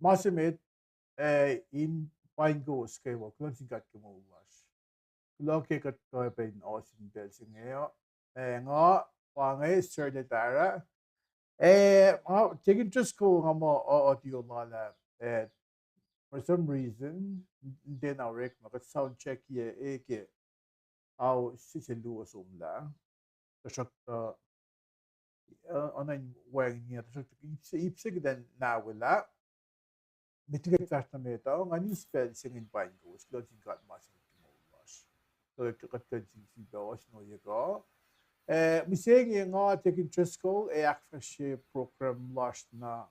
Masimit in pine goes kay wo klon sigat ke mo was. Kulo ke kat ko pa in osin bel singeo. Nga pangay sir de tara. Taking just ko nga mo o audio mala. For some reason, hindi na rek maka-sound check ye eke au sisilu asumla. Tasok online wearing niya tasok ipsig dan na wala. Mitigat fast na meta ngani spell singin pain ko slot sin kat mas mo was. So kat si bawas no ye ko. Mising ye nga taking just ko akfashe program last na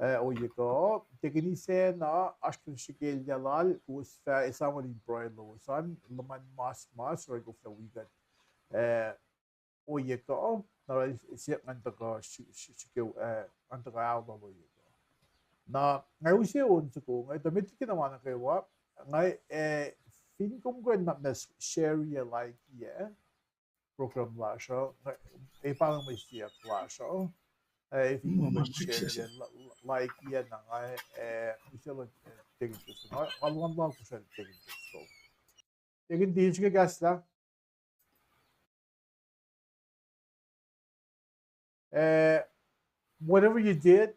o ye ko tekini se na aşkın şikil yalal us fa isama din broilo san laman mas or go fla wigat o ye ko na siya nganta ko shikil anta ka alba o ye ko na ngai usia un su ko ngai damit kinawa na kay wa ngai fin kum ko na share ye like ye program la so parang may siya la so if you can share yan like yan na nga gusto lang tingin gusto nga alwan lang ko siya tingin gusto tingin din siya gas la whatever you did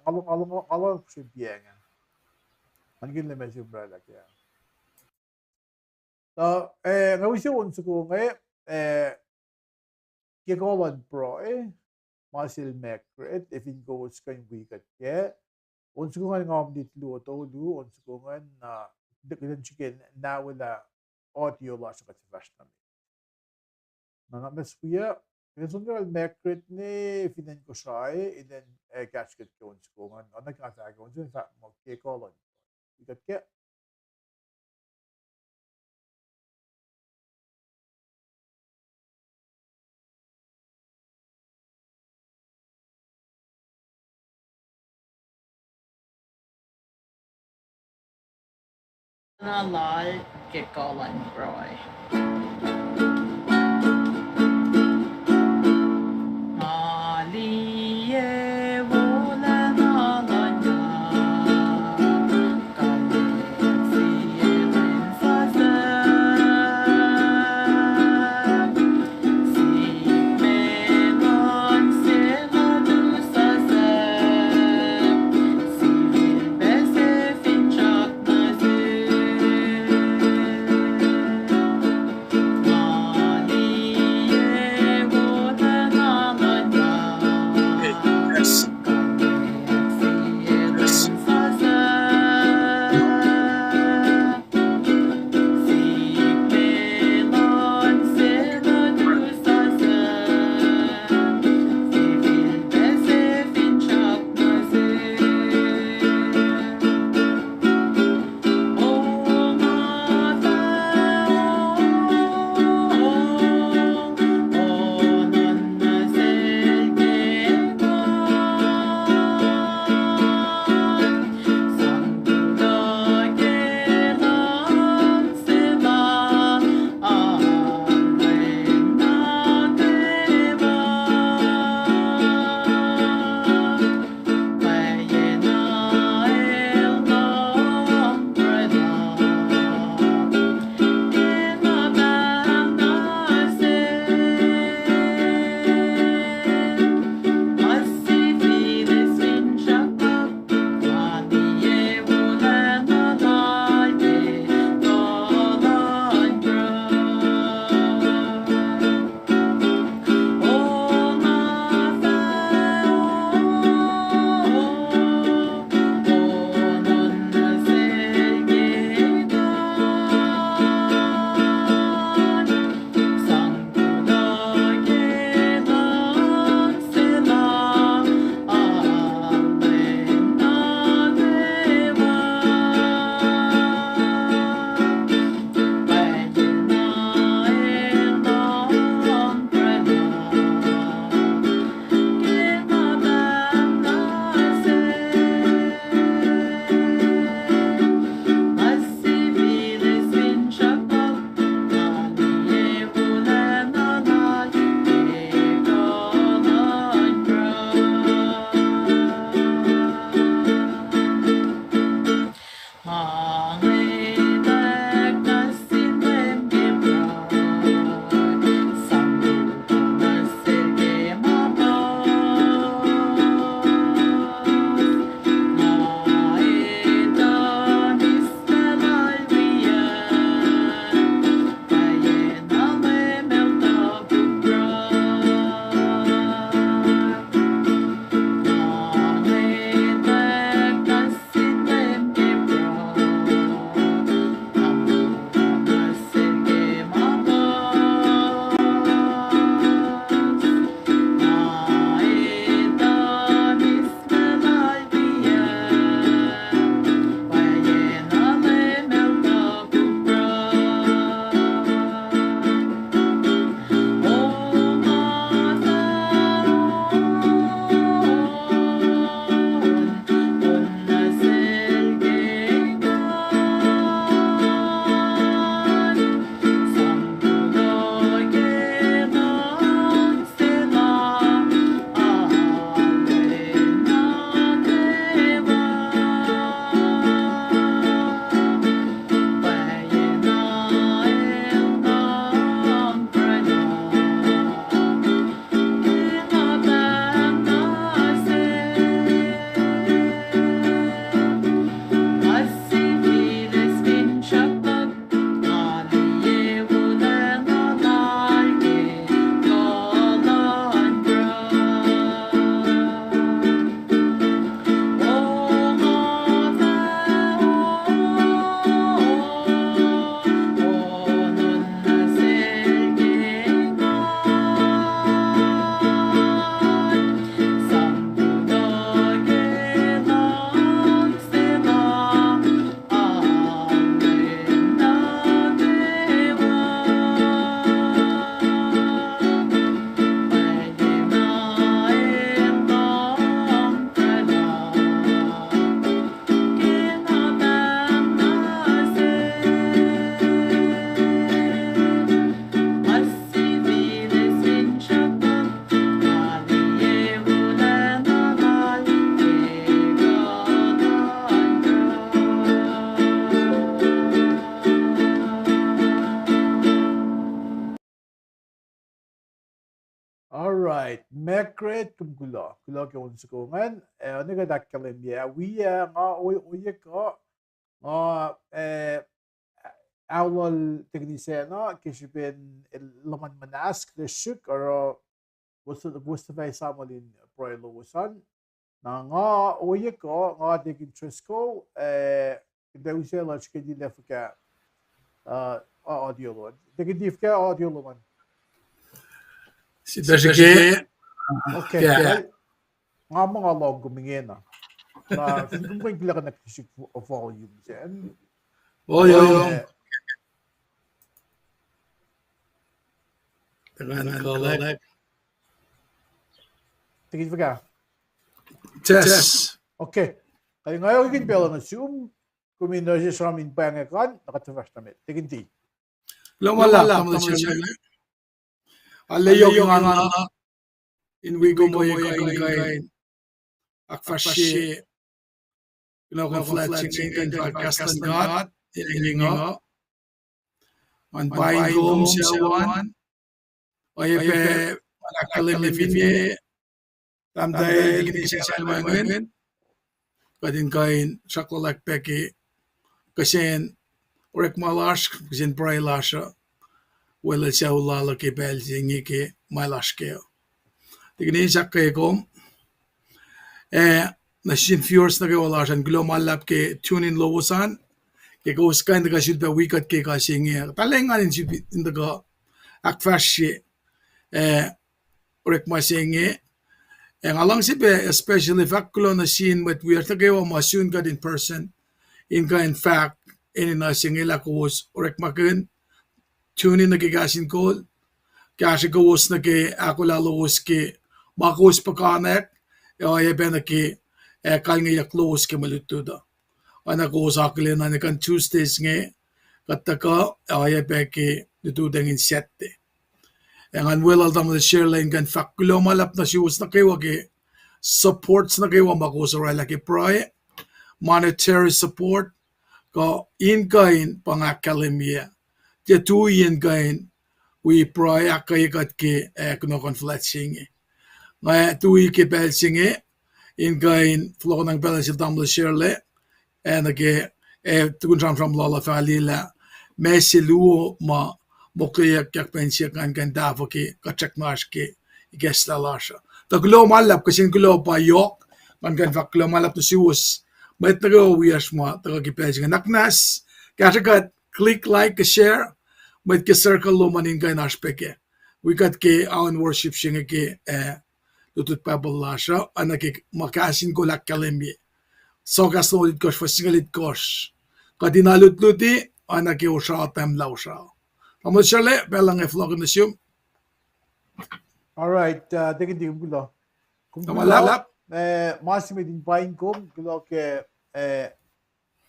along ko siya biya nga manigin na medyo brala kaya so nga gusto unso ko nga kikolan pro muscle macret if it goes kan wikat ke unso ko nga ngam dit luto lu unso ko nga na dagdan chicken na wala audio la sa katfast na mas kuya kung nga macret ni finan ko siya and then catch kat ko unso ko nga nagkasa ko unso sa mo kikolan wikat ke Lol, kikolan broy. Aliye wala nalanya. Kawit siye rin sa zem. Si menon sila du sa zem. Si bese finchak na zem. Alright, mekre tunggulo. Kulo ke unsukungan. Niga dakkalim ya. Wiya nga uya ko nga awlol teknisena kishibin laman manask the shuk or gusto ba samalin proilusan na nga uya ko nga dikin trisko daw siya la chikadi lefka audio lon. Dikin ka audio lon. Даже que Okay, well, nga mga log gumingin na siguro ko yung na kisik volume dyan. volume collect Tingin ba ka? test. Okay. Kaya ngayon yung pala na Zoom, kumino siya sa aming pangakan, nakatavas namin. Tingin di. Lumala tamo siya. Alayo yung in wigo mo yung kain akfashi kung fletching kan podcast ng God ilingo man buying home siya wan oye malakalim lifinye tamday digni siya almanwen kadin kain sakolak peki kasin orek malash kasin pray lasha wala siya ulala ke bel singi ke malash ke digni siya kay kom nashin viewers na kayo wala siyang global lab ke tune in lowosan ke ko skan daga should be wicked ke ka singi talengan in should in daga akfashi orek ma singi and along sibe especially fakulo na sin but we are tagay wa masun god in person in fact in na singi la ko was orek makin tune in nagigasin ko kasi ko was nagi ako lalo was ke makos pakanek ay ben ki kalnga ya close ke malutuda ana ko sa klena ne kan Tuesdays nge kataka ay be ke dudeng in sette ang well dam the share lane kan fakulo malap na siwas na kay wage supports na kay wa makosa ra ke pri monetary support ko in kain pangakalemia te tu in kain we pri akay kat ke kuno conflicting nga tu ke belsinge in gain flow ng balance of dumble shirley and again tukun from lola falila messi luo ma mokya kyak pensya kan davo ki kachak nash ki guest la lasha the glow malap kasi glow pa yok kan vak glow malap to siwas may tago wias mo tago ki page naknas katagat click like share may ki circle lo manin kan aspeke we got ke on worship shinga ki tutut pebble lasha anaki makasin ko lakkalemi so gasnodit kosh fasigalit kosh kadinalut luti anaki usha tem lausha amoshale belang e flog na sium Alright, tingin di gulo. Kung kamalap masih din pain ko, gulo ke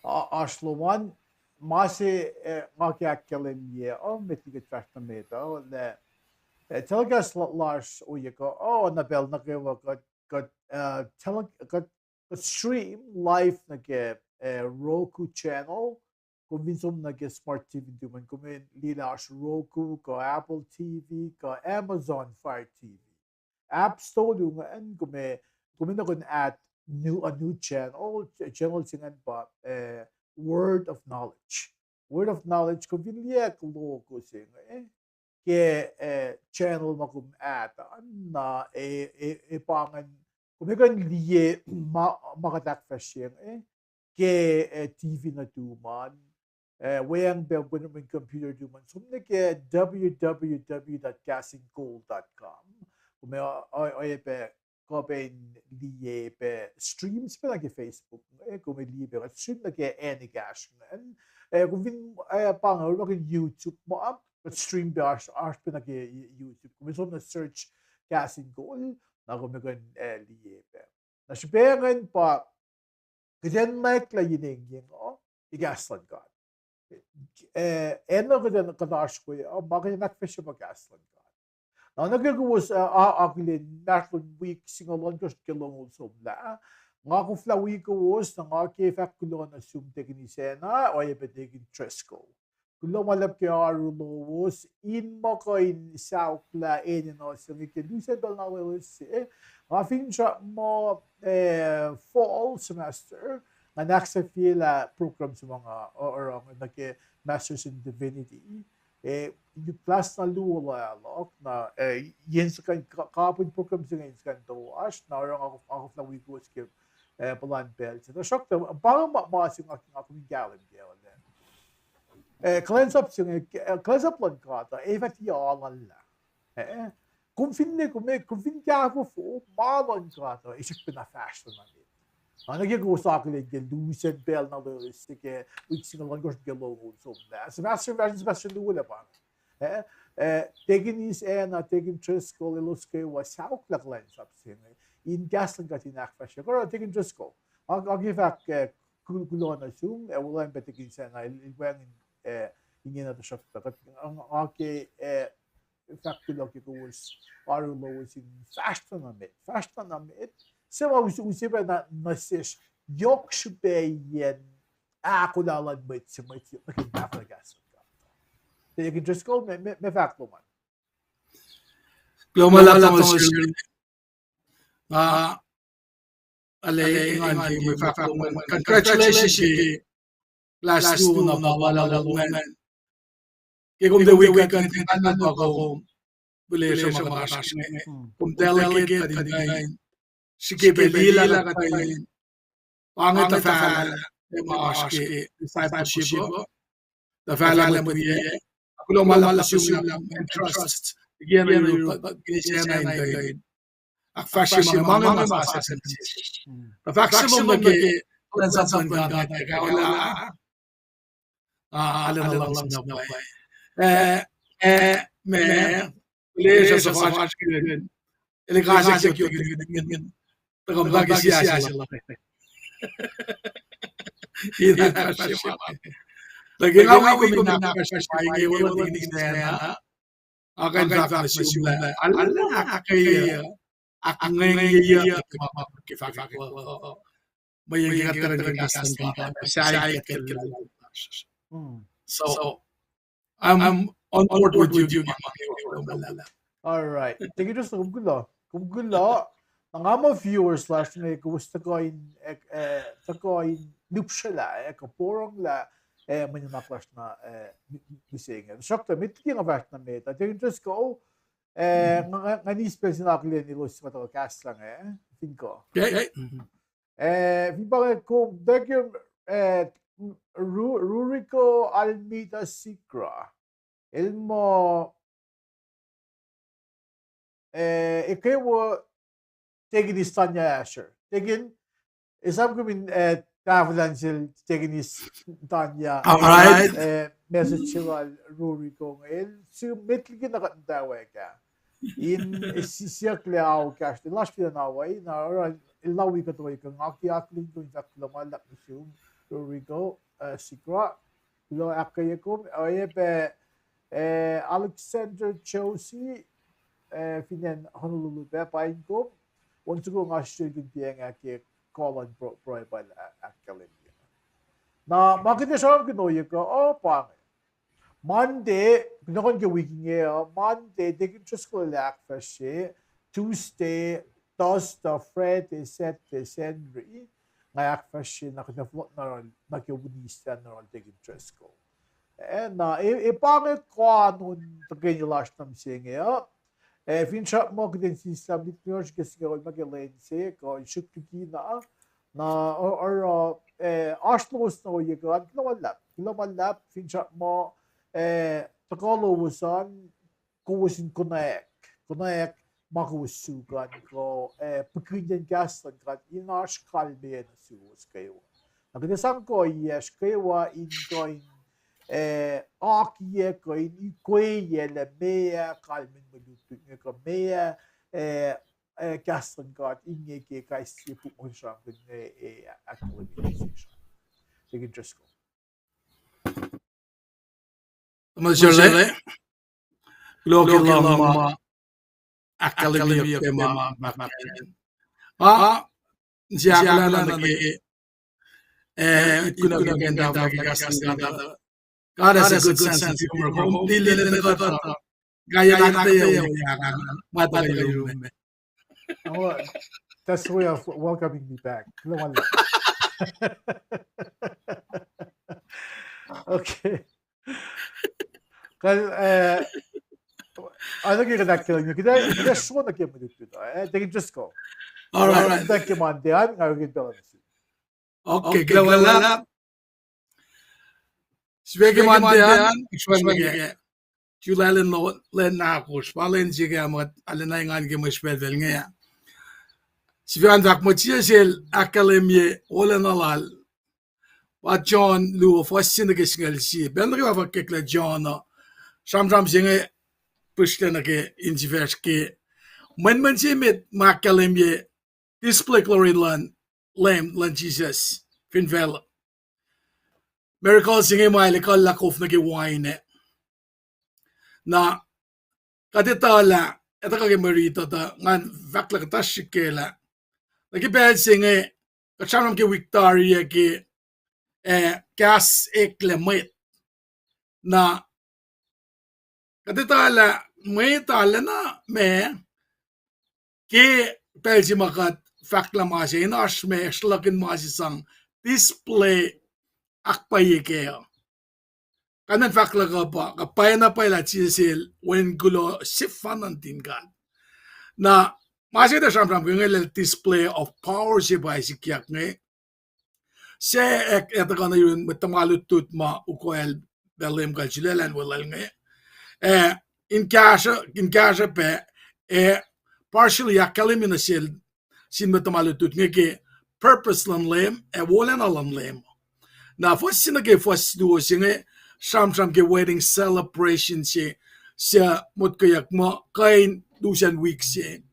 Ashlowan, masih makiakalim ye, metiget fasta meta, le telegas lars uyako, nabel na kayo got stream live na ke Roku channel, kung minsan na ke smart TV duman, kung lilas Roku, ko Apple TV, ko Amazon Fire TV. App Store yung kung na kun at a new channel singan pa word of knowledge. Word of knowledge kung binliyak lo ko sing ke channel makum at na pangan kung kan liye makatak fashion ke TV na tuman wayang belbon ng computer tuman sumne ke www.castinggold.com kung may pe ko pe liye pe streams pa lagi Facebook kung may liye pe stream lagi any cash kung bin pangaw lagi YouTube mo stream ba art pa lagi YouTube kung may na search casting goal na kung may liye pe na sipengan pa kasi mic la yineng igaslan ka eno ko din kadash ko bakit nakfish mag-gaslan ka nagagawas akilin national week singalon ko kilong ulsom la nga ko flawi ko was na nga ke fak kulon na sum teknisena o yebetegin tresco Lumalab kay Arulowos, in mo ko in saukla no so we can do sa na lewis afin siya mo fall semester na next fila program sa mga or nag masters in divinity yung class na lula alok na yen sa kan kapon program sa ngayon sa kan tawas na orang ako na we go skip palan belt so shock ta parang maasim aking galing cleanse up cleanse up lang kata evet yalan la kung finne kung finne ko få malan kata isik pinafast na nit nagyagawa ko lang lucid bell na lo sige which single language gelo so that semester semester lula pa taking is taking Trisco iluske was how cleanse up in gaslang katinak fashion or taking Trisco I'll give back kulon assume wala betigin sa na ilwang hindi na to siya ang okay fact lang ko was Arulo was in fast na mit so usi ba na message yok shube yen ako dalan mit sa mit gas you can just go me fact mo man Global lang ako ingan may fact mo congratulations last two na mawala lang kaya kung the weekend tinanong ako buli sa mga kasing kung delegate ka din sige belila ka din pangit na fala mga aski discipleship the fala mo diye ako lang malalasum lang and trust again yung ginisena din ak fashion mga masasasan the maximum nagi lansan ka wala alam lang sa buhay mais les safaras que ele casa que tagam lagi siya la ina kasya lagi ngawi ko na kasya ay wala din na akan fakta siya ala kay ak ngayon ke fakta may yung katarang ka sa so I'm on board with you. All right. Thank you just kumgulo. Ang ama viewers last night gusto ko in loop sila kaporong la may naklas na missing. Shock to mitking of na meta. Thank you just go ngani special akli ni Luis mato cast lang think ko. Okay. Viba ko dagyo Rurico Almita Sikra. Elmo ikaw taking this Tanya Asher. Taking isang ko min travelan sil taking this Tanya. Alright. Message sila Rurico ngayon. So mitligin na katantawa ka. In siya kliaw cash. The last year na way na ilawi ka to kang aki-akling ko sa klamalak isyung Rurico Sikra. Lo akayakum oye Alexander Chelsea finan Honolulu pe pain ko once ko nga student piang ke Colin Proibal Academy na makita siya ginoy ko pang Monday pinakon ke weekend Monday they can just go lack fashe Tuesday Thursday Friday Saturday Sunday ngayak fashe nakadaflot na nakibunista na ron take interest ko and ipangit ko anong tagay yung last time siya fincha mo din si sabit nyo kasi ko mag-elense ko shoot kikina na or ashlos na uye ko at kilawalap fincha mo takolowasan kuwasin kunaek makuwasukan ko pagkinyan gaslan ka inash kalbe na suwas kayo nagdasang ko yes kayo in akiye ko in kweye le mea kalmen malutu ko mea gaslan ka inye ke kaisi po siya actualization sige just go Masyale local lang academy of tema siya kala na kuna ganda gagasang ganda God has a good sense of humor. Kung dili na to, gaya lang tayo yung mata kayo room. That's the way of welcoming me back. Wala. Okay. Kasi, ano kinakailangan nyo? Kita show na kayo dito. Tingin Diyos ko. Alright. Thank you, Mandian. Ngayon ito. Okay, wala. Svegi mandian, actually, Julalin len na ako, spalen siya mga alinay nga nga spelvel nga. Svian dak mo sil akademie wala nalal. Wa John Lu fasin nga singal si. Ben nga fa kekla John. Samsam singa pushta na ke injivers ke. Man si mit ma akademie display glory lan Jesus finvel. Miracle singa mai le kal lakof na ke wine. Na kadetala ito kage marito ta ngan vakla ka tashikela nagibel singe kachanam ke Victoria ke gas eklemit na kadetala may tala na me ke pelsi makat fakla masi inash me shlakin masi sang display akpaye ke kanan fakla ka pa kapaya na pala chisil when gulo sifan ang tingkan na masih ada samram ngel display of power si bai si kyak nge se ek eta kana yun metamalut tut ma ukoel belem kal chilelan walal nge in kasha pe partially akalimina sil sin metamalut tut nge ke purpose lan lem wolen alam lem na fos sinage fos duo singe Samsam ke wedding celebration siya mut kayak mo kain dusan week siya.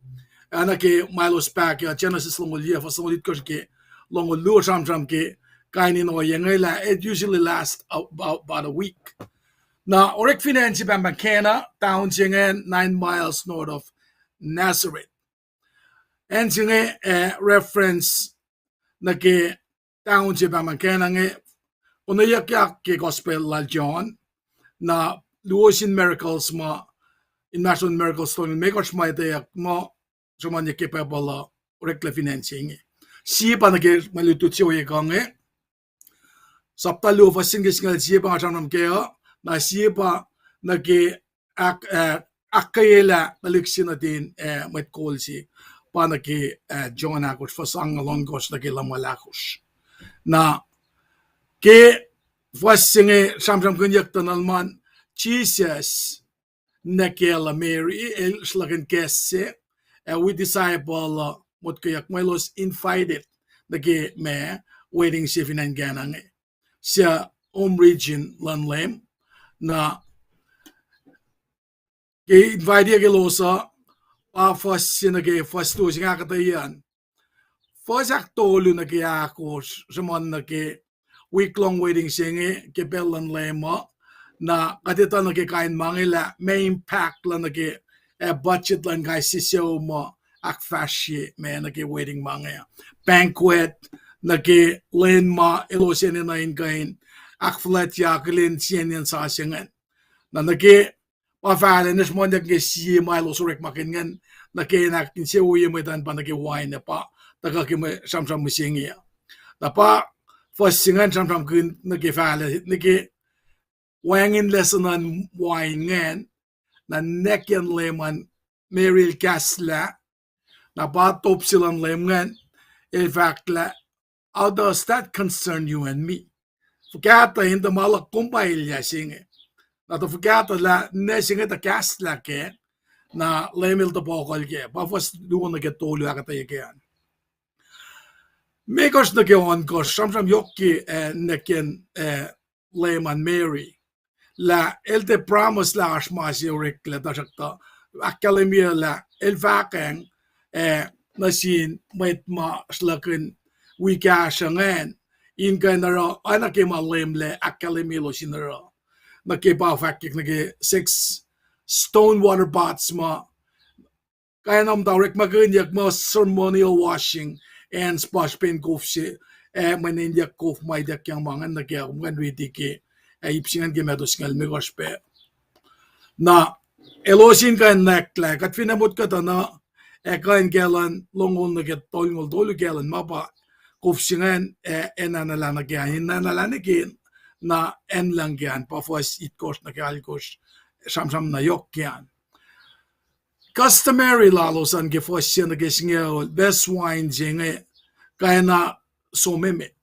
Ana ke Milos pack ya Genesis longol year for some ko ke longol lu samsam ke kain in o yengela it usually lasts about a week. Na orek finance ba Makena town singen 9 miles north of Nazareth. And singe reference na ke town ba Makena nge unayak ke gospel la John na luosin miracles ma in national miracles to make us my day mo so man ke pa bala rekla financing si pa na ke malutut siya kange saptalo fasing ngal si pa sanam ke na si pa na ke akayela baliksin natin met call si pa na ke John akos fasang longos na ke lamalakos na ke fasinge samsam kunyak tanalman Jesus nakela Mary el slagen kesse we disciple mot kayak melos invited nage me waiting sifin and ganang sa region lanlem na ke invite ke losa pa fasinage fasto singa katayan fasak tolu nage ako samon nage week-long waiting singe ke belan lema na katita na ke kain mangila may impact lang na ke budget lang guys sisiyo mo akfashi may na ke waiting mangya banquet na ke len ma ilosin na in kain akflat ya kalin siyan yan sa singan na ke pafalen is mo na ke siya ma ilosurek makingan na ke nakin siya uye mo itan pa na ke wine na pa taga ke samsam musingi na pa first singan samsam kun nagifale nagi wangin lesonan wine na nekken leman Meryl Kasla na batop silang leman in fact la how does that concern you and me fugata hindi malak kumpailya singe na to fugata la ne singe ta Kasla ke na lemil to pokol ke pa first duon nagetolo akatay ke Mekos na kewan ko samsam yokki neken Lehman Mary la el te promise la asmasi rekla dasakta akademia la el vakang nasin met ma slaken wika shangen in kanara anake malemle akademia lo sinara nake pa fakik nake 6 stone water pots ma kaya nam direct maganyak mo ceremonial washing and splash pen kof si maninyak kof may dak yang mga nagyak mga witi ke ipsingan ke medos ngal me gospel na elosin kan nakla kat finamot ka na kain galan longol na get tolngol dolu galan mapa kufsingan enanalana kya hinanalana kin na en lang kyan pa fos it kos na kalkos samsam na yok kyan customary lalos an gefosyan na gesingel best wine jenge kaya na someme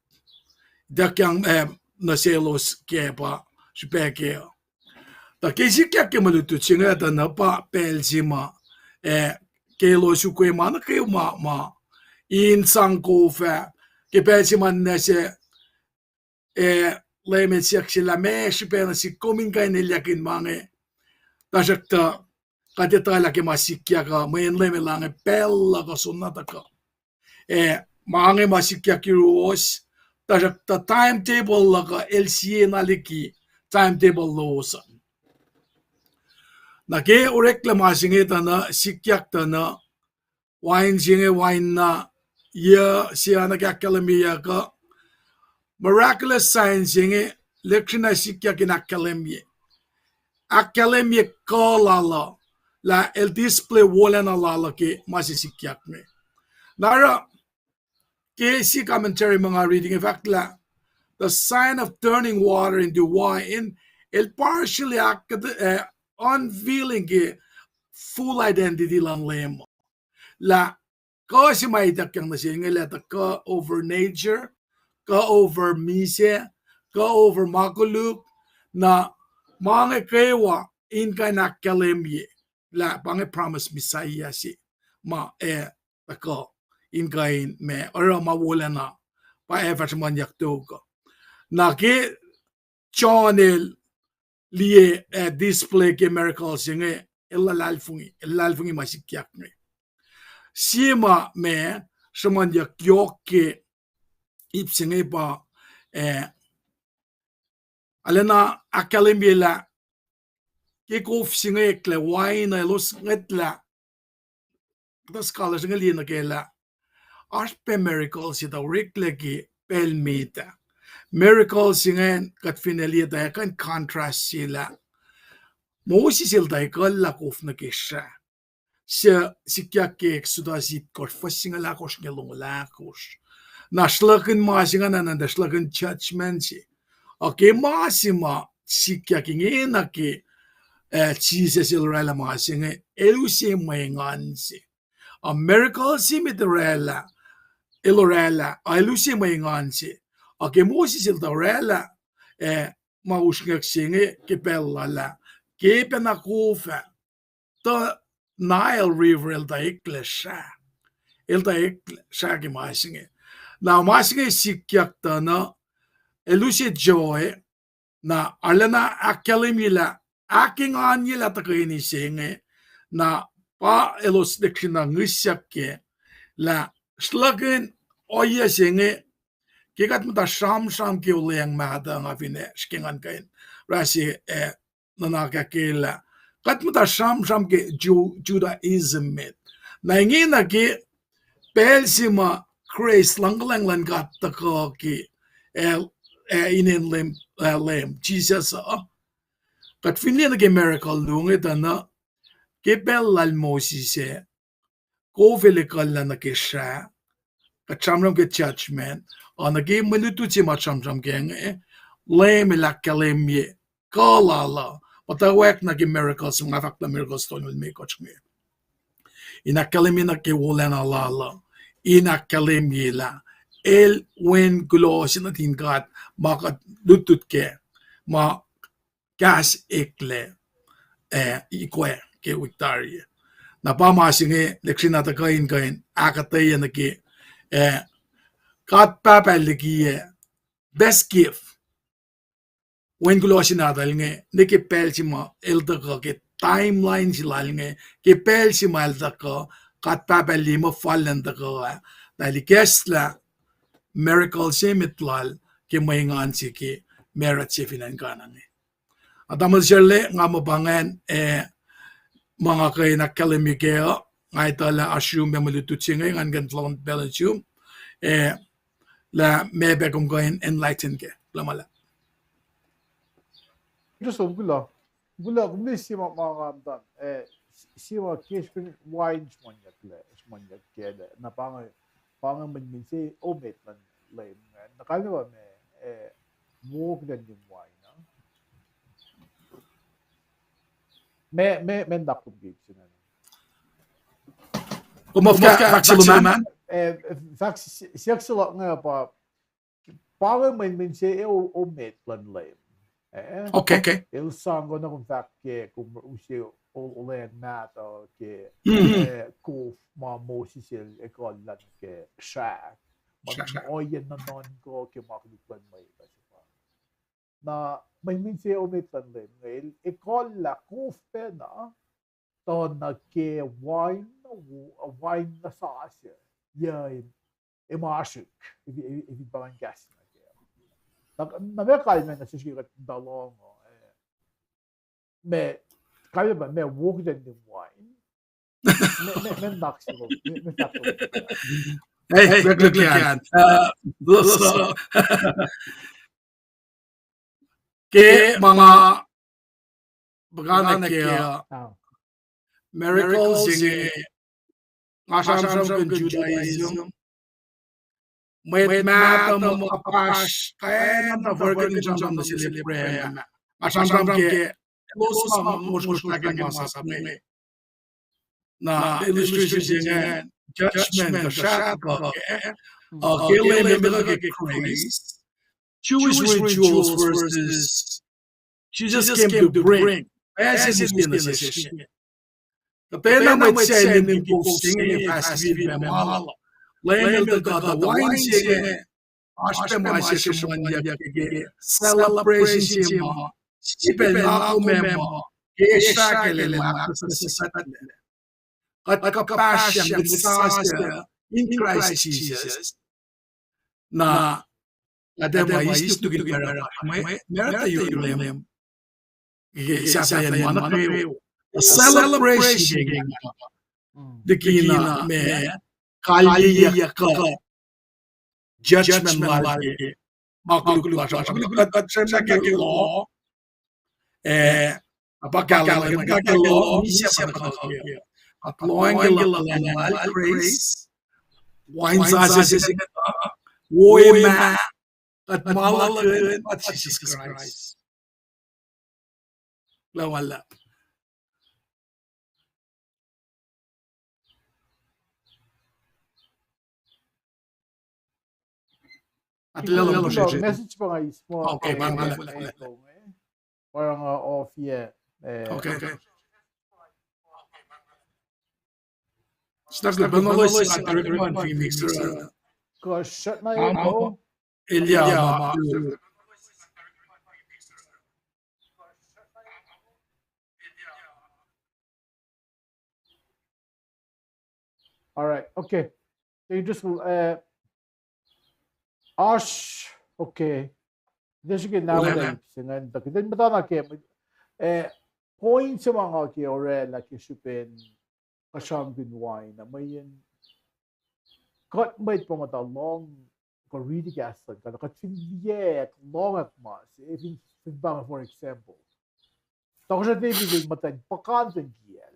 dakyang na selos kya pa supekya ta kesi kya ke malutut singa ta na pa pelsima kelo su kwe mana ke ma in sang ko fa ke pelsima na se leme siak sila me supena si coming kain ilyakin mange ta sakta kateta ke masikya ka main leme lange pella ka sunnata ka mange masikya kiruos ta sakta timetable la ka LCA naliki timetable losa na ke urekla singe ta na sikyak ta na wine singe wine na ya siya na kakalamiya ka miraculous signs singe lekshina sikyak in akalemye ka lala la el display wala na lala ke masisikyak me nara ke si commentary mga reading in fact la the sign of turning water into wine el partially unveiling ke full identity lang lemo la ka si maitak yang nasi ngela ta ka over nature ka over mise ka over makuluk na mga kewa in ka nakalemye la pange promise Messiah si ma ta ka in kain me ora ma wala na pa ever man yak to ka na ke channel liye display ke miracles singe elalfungi masikyak me sima me shaman yak yoke ipsinge pa alena akalemela ke kof singe kle wine los ngetla das scholars ngali na kela aspe miracles ita rikle ki pelmita miracles singen kat finally da kan contrast sila Mosi silta ikalla kof na kisha se sikya ke exodasit kor fasinga la kos ngelong la kos nashlakin masinga na nashlakin judgment si okay masima sikya kingena ke Jesus ilrela masinga elusi mayangansi a miracle si mitrela ilrela elusi mayangansi okay mosi silta rela maushngak singe ke bella Keep na kufa to Nile River el da ikle ki masinge na masinge sikyak ta na elusi joy na alana akalimila aking anyila ta kini singe na pa elos dekina ngisyakke la slagin oya singe kikat mo ta sham ki uleng mada nga fine skingan kain rasi nanakakela kat mo ta sham ke Judaism met na ingina ki pelsima Christ lang kat ta ko ki inin lem Jesus kat finli na ki miracle lungi ta na ki bellal Moses ko velikal na ki siya kat shamram ke judgment na ki malutu si ma shamram ke lem ilakalemye kalala Patawek na ki miracles mga fakta miracles to nul me coach me. Inakalemi na ki wala na lala. Inakalemi la. El wen gulo sinatin kat makat lutut ke ma gas ekle ikwe ke Victoria. Na pa masinge leksi na ta kain akatay na ki kat papal ki best gift. When gulo sinadal nge niki pelsima elda ka ke timeline silal nge ke pelsima elda ka kat papali mo fallen da ka dali kesla miracle simitlal ke mayngan si ke merat si finan kanang atamal sirle nga mabangan mga kay nakalimikeo ngay tala assume malutut singa ngan gantlon belasium la mebe kung kain enlighten ke lamala just gula gumli sima mga dan sima kishpin wine manyak kele na pang min si omit man lay nakaliwa me walk dan yung wine na me dakum gigs na Kumofka vaksiluman. fact siya nga pa pang min si omit lan lay Okay. il sango na kung fact ke kung usi ulen mat o ke ko ma mosisil ekolan ke shack mag-oyen na non ko ke maklupan may kasi pa na may minsi umitan din ngayon ekola ko na to na ke wine na sa asya yan imasik if bang gas na me kalmen na siya dalong me kaya ba me walk din yung wine me naksilo me fakto Hey, quickly yan. So, ke mga bagana ke miracles yung ngasam kan Judaism. May mata mo apash kaya na vergan jam na celebrate. Ngasam ke close ma mush lagi masasab me. Na illustration yung judgment ka siya ka kailan may mga Christ. Jewish rituals versus Jesus came to bring. Kaya siya na siya. Kapela may selling ng posting ng fast food na mahal. Lain ng the wine siya. Aspe mo siya manya celebration siya mo. Sipel na ako memo. Kaya siya kailan makasasat nila. At kapasya nagsasya in Christ Jesus na ademais to get better. Meron tayo ilim. Isa yan man kayo. A celebration the kina me kaliya ka judgment malaki makuluk pa siya sa kilo apakala ka kilo siya pa kaya at loang gila mal grace wine sa siya woy ma at malakin at Jesus Christ lawala. At lalo message pa nga is mo okay parang off yeah okay Snagla banaloy sa Tarikman Phoenix ko shut na yun ko Ilya ma all right okay so you just Ash, okay. This is nowadays. And then matana ke points sa mga ke orela ke supin kasam bin wine na may cut may pamata long ko really gas ka katsindiye long at mas if bang for example. Tako sa TV matan pakanten giel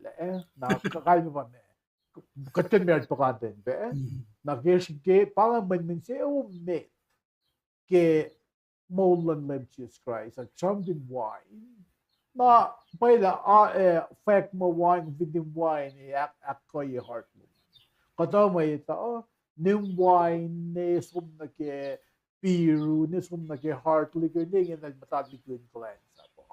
na kakalmo ba me. Katkan meron pakanten be na ke parang man say oh me ke Molan Lem Jesus Christ at champion wine na pala fact mo wine with wine ako yung heart mo kata mo ito nim wine ne sum na ke piru ne sum na ke heart liquor ning na matalik ko cleanse po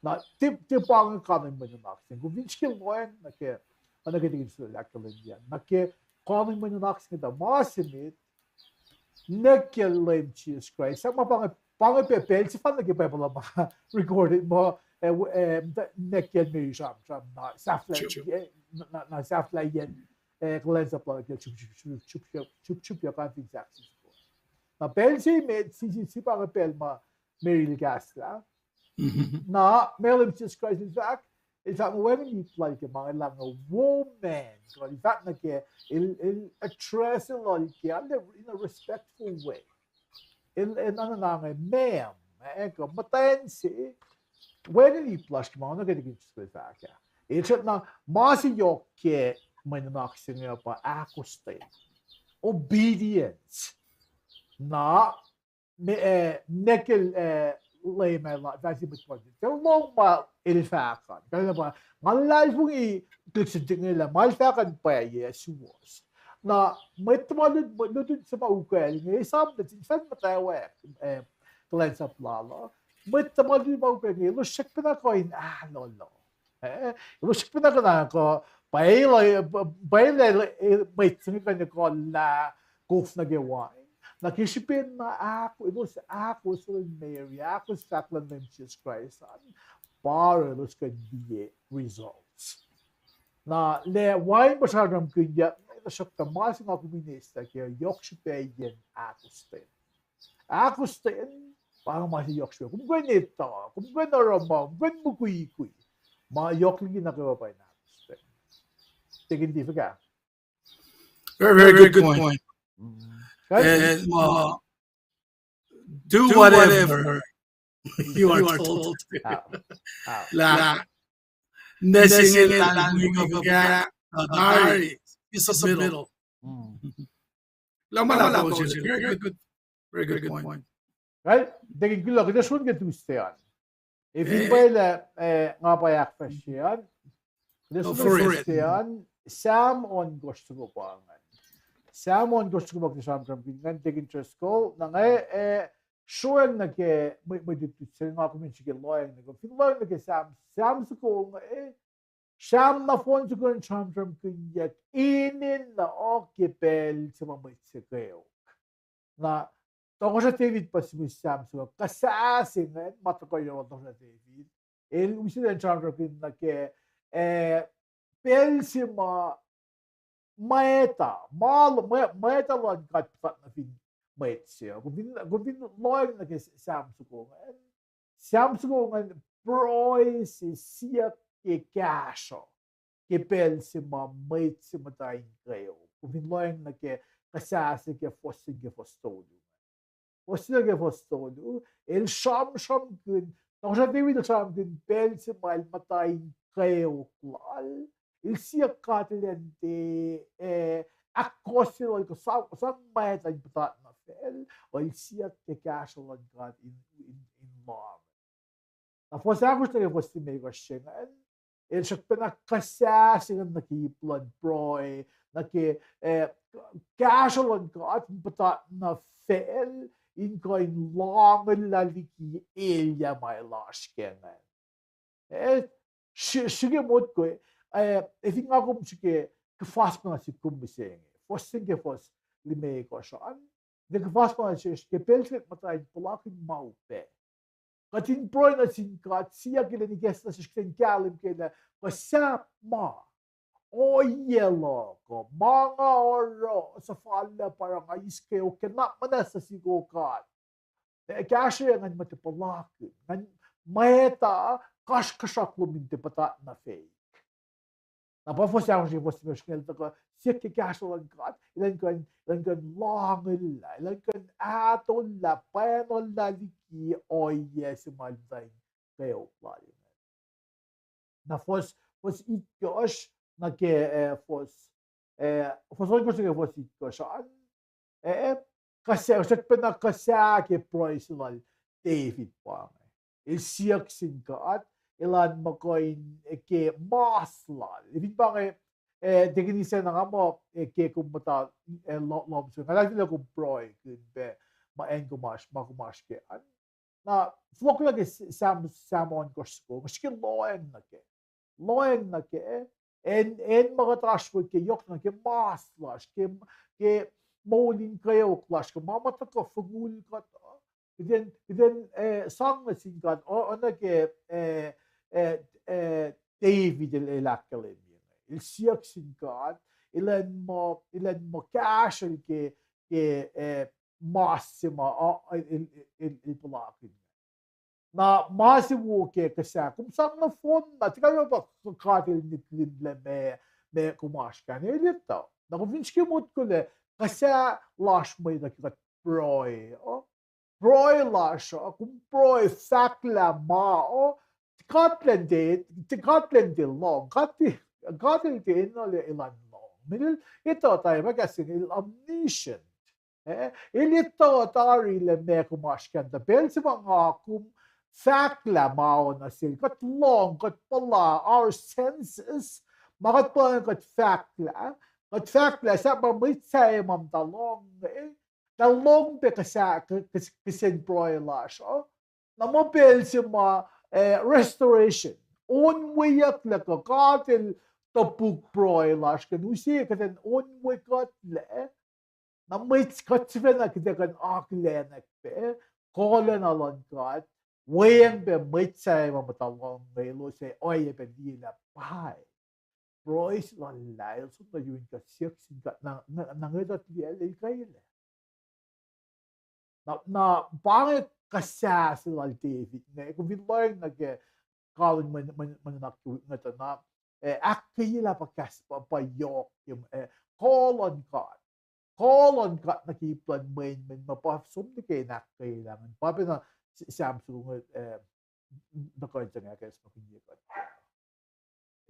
na tip ang kanin mo yung nakin kung vinchil mo na ke ano ka tingin sila actually yan na ke kanin mo yung nakin kita masimit Nekel Lem Jesus Christ. Sa mga pangipepel, si fan nag-ipepel ba recorded mo nekel mo yung na safla yan cleanse up like chup yung kanting saxis ko. Na pel si pangipel ma Mary Gasla na Lem Jesus Christ in fact when you like mga lang a woman so in fact na ke address in a respectful way in ano na nga ma'am ko matensi When you plus mo no get gets with that. It's na masi yoke man maxing pa akuste. Obedience na nekel lay my life that's it was the long ma ilfakan kaya ba malay fung I clicksin nila malfakan pa Jesus na may tumalud sa maukwel ng isang na tinsan matawa cleanse up lalo may tumalud maukwel ng lo shek pa na ko in lolo lo shek pa na ko pailay may tsing ka ko la kuf na gawa nakisipin na ako sa Mary, ako sa Saklan ng Jesus Christ, para los kandiye results. Na le wine masyadong kanya, nasyak tamas ng ako minista, kaya yokshipayin ako stin, parang masi yokshipayin. Kung ganito, kung ganarama, kung ganmukuy-kuy, mga yoklingin na kawa pa yun ako stin. Tingin di ka? Very good point. And do whatever you are told. La nesing lang ka dari is a middle. Lama lang po siya. Very good point. Right? Tingin ko lang, this one get Tuesday on. If you buy the nga pa yak fashion, this one Tuesday on, Sam on gusto ko pa nga. Samon gusto ko mag-isam from Pingan, take interest ko, na nga, sure na ke, may dito, sila nga kami sige loyang na ko, pinloyang na ke Sam sa ko nga, Sam na phone sa ko ng isam from Pingan, inin na okipel sa mamay sa kayo. Na, toko sa David pa si Sam sa ko, kasasin nga, matakoy yung toko sa David, umisi na isam from Pingan na ke, pel si maeta lang katpat na fin maet siya. Kung loyal na kay Samsung nga proy si siya ke kasho. Kipel si maet si matayin kayo. Kung loyal na kay kasasi ke fosin ke fostodo. Fosin ke fostodo. El sham kun. Ako sa tiwi na sham kun pel si matayin kayo klal. Il sia katilente akosilo ko sa mayat ang patat na fel o il sia ke casual got in law. Na fosse ako sa fosse may question il siya pinakasasi ng nakiplan proy naki casual got in patat na fel in ko in long laliki ilya may lash kenan. Sige mod ko if nga ako sige kafas pa si kumbiseng fosing ke fos limay ko siya the kafas pa siya ke pelset matay pulakin maupe katin proy na singkat siya kila ni guest na siya kalim kila pasap ma o yelo ko mga oro sa falla parang ayis kayo kena manas sa sigukat kasi nga matipulakin maeta kaskasak luminte pata na fake. Na pa fosse ako siya fosse meus kel tako siya ke kaso lang kat ilan kan long ilan kan aton la panol la liki o yes malday kayo play. Na fosse ikos na ke fosse ko siya fosse ikos kasi sa pena kasi ke price lal David pa. Il siyak sin kat ilan makoin ke maslal. Ibig ba deginisa na nga mo ke kumata lobso. Kalagi na kung proy kun be maen kumash ke an. Na flok lagi samon kosko. Maski loen na ke en mga trashful ke yok na ke maslash ke mauling kayo clash ko mamata ko fugul ka then song na singkat o na ke David el-Elakalim yun. Il-siyak singkat, ilan mo casual ke massima il-pulakin. Na massimu ke kasa, kung saan na phone na, tika nyo ba katil nitlindle me kumash ka, nilito. Na kung vinski mo't ko le, kasa lash mo yung nakikat proy, Proy lash, kung proy fakla ma, Scotland long, Scotland ilan long. Minil ito tayo magasing omniscient. Ilito tari le me kumashkan da bel si mga kum fakla mao na sil kat long kat pala our senses makat pa kat fakla sa pamit sa mam talong talong pe kasa kisen broilash na mo bel si mga restoration onwayak la ka katil tapuk broilash kan usi katan onwayak le na may katsven na kita kan aklenak pe kolen alon kat wayang pe may say mamatalong may lo say oy pe di la pai Royce la lail so na yun ka siyak singat na ngedat di el kayle na pangit kasya sila David na kung bilang nag kalin man nakita na akila pakas papayok yung call on God nakiplan main mapasum di kay nakailangan papi na Samsung nakita nga kasi makinig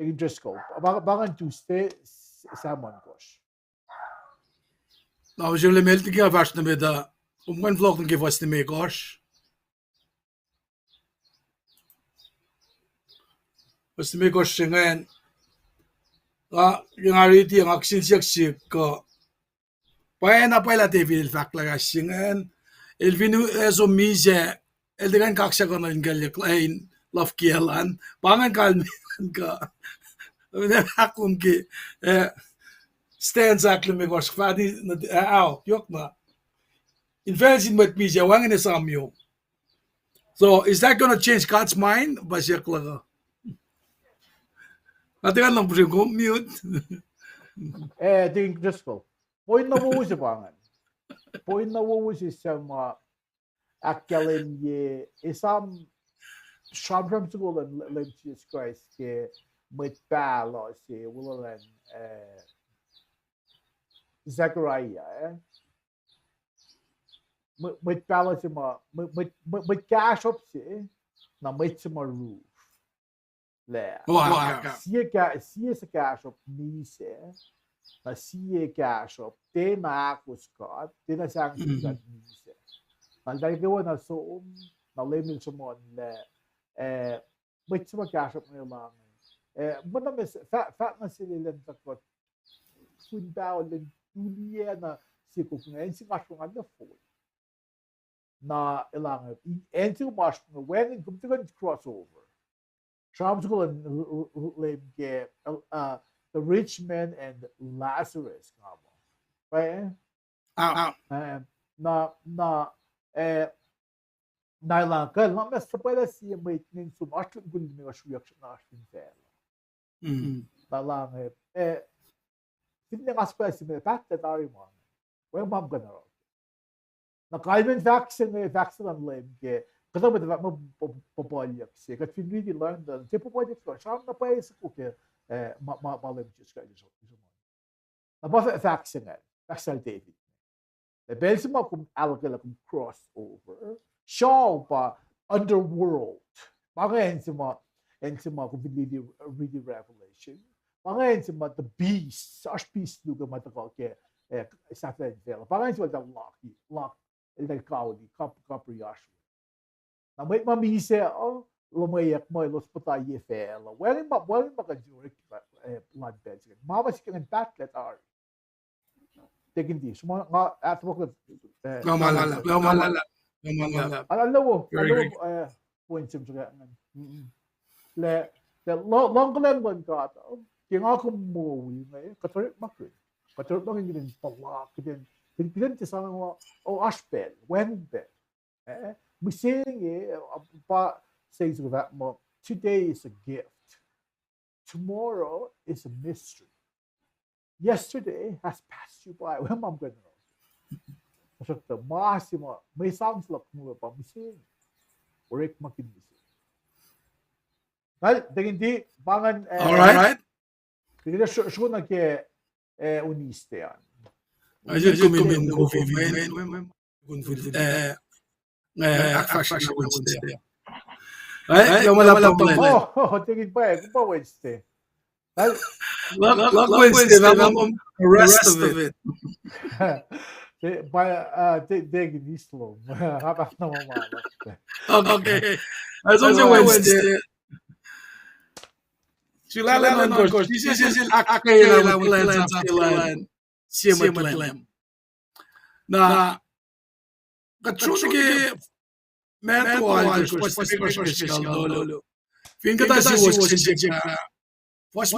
yung just go bangan Tuesday Samon Kosh Nou, we zullen melden gaan vast met de om een vlog nog vast mee koers. Vast mee koers zingen. Yung ariti ang aksin siya ko. Paya na pala TV fact laga singen. El vinu eso mise el dengan kaksa ko na ingal klein love kielan. Bangan kalmen ka. Akum ki stands akle me koers fadi au yok na. Investing with me, wangin is you. So is that going to change God's mind? Basyak lang. Natikan lang po siya ko, mute. Ting just go. Point na wo si bangan. Point na wo si sama akalin ye isam shabram school and Jesus Christ ke mit palo si wulan Zechariah mit pala si mit cash up si na mit si roof le siya sa cash up ni si na siya cash up te na ako Scott te na sang Scott ni si na dahil gawa na so na lemil sa mo le mit si cash up na lang mana mes fat na sila lang takot sundaw lang tuliya na si kukungan si kasong na phone na ilangan into mas na when kumtigan crossover Shams ko lang get the rich man and Lazarus kamo right na ilang ka lang mas pala siya may nin sumasyon ko din nga suyak na asin tela na lang hindi nga spell si may fact that are mo well ma'am gana na Calvin vaccine ang lem ke kada mo popolyak si kat fin really learn the tipo project ko siya na pa isa ko ke malem just ka iso na ba vaccine David the bells mo kung algal kung crossover show pa underworld mga ensima kung really revelation mga ensima the beast such beast lugar matakal ke sa atin vela mga ensima the lock el kauli kapri Yashua na may mamise lumayak mo los patay fela well makajuri blood beds mama si kan batlet are taking this mo nga at mo Malala. alawo point sim sa le long lang ka kaya nga kumuwi ngayon katolik makrin din pala din sa mga aspel Wednesday we saying pa says that today is a gift tomorrow is a mystery yesterday has passed you by when I'm going to so the máximo may sounds like mo pa missing work makin missing well hindi bangan All right. Hindi sure na ke uniste yan Aja kumin coffee kun akfasha Wednesday. Right? Yung wala pa ulit. Tingin pa kung pa Wednesday. Look Wednesday, the rest of it. Tingin Islam. Hatak na mamalak. Okay. As on Wednesday. Sila lang ng course. This is akay lang plans sa filan. Siya matlem. Na katsuki mental course specific dolo. Finka ta si was sinjek was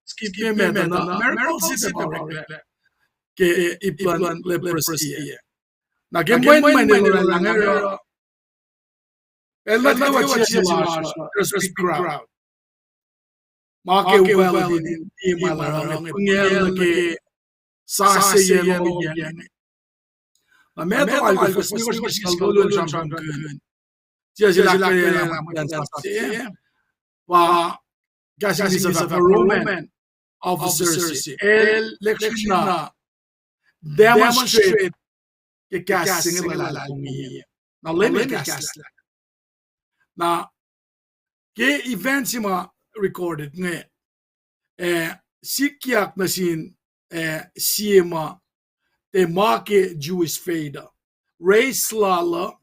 skip me na miracle si ke iplan leprosy. Na gemboy man lang ngero. El na what si there's a big crowd. Maki well din malarang pengel ke sa yan yan. Na meto algo ko dolo jam kan. Sila kaya lang sa siya. Wa kasi sa Roman officers election na demonstrate ke kasi ngala niya. Na lemon cast na ke events ma recorded nga sikyak na sin siyema te make Jewish faida race lala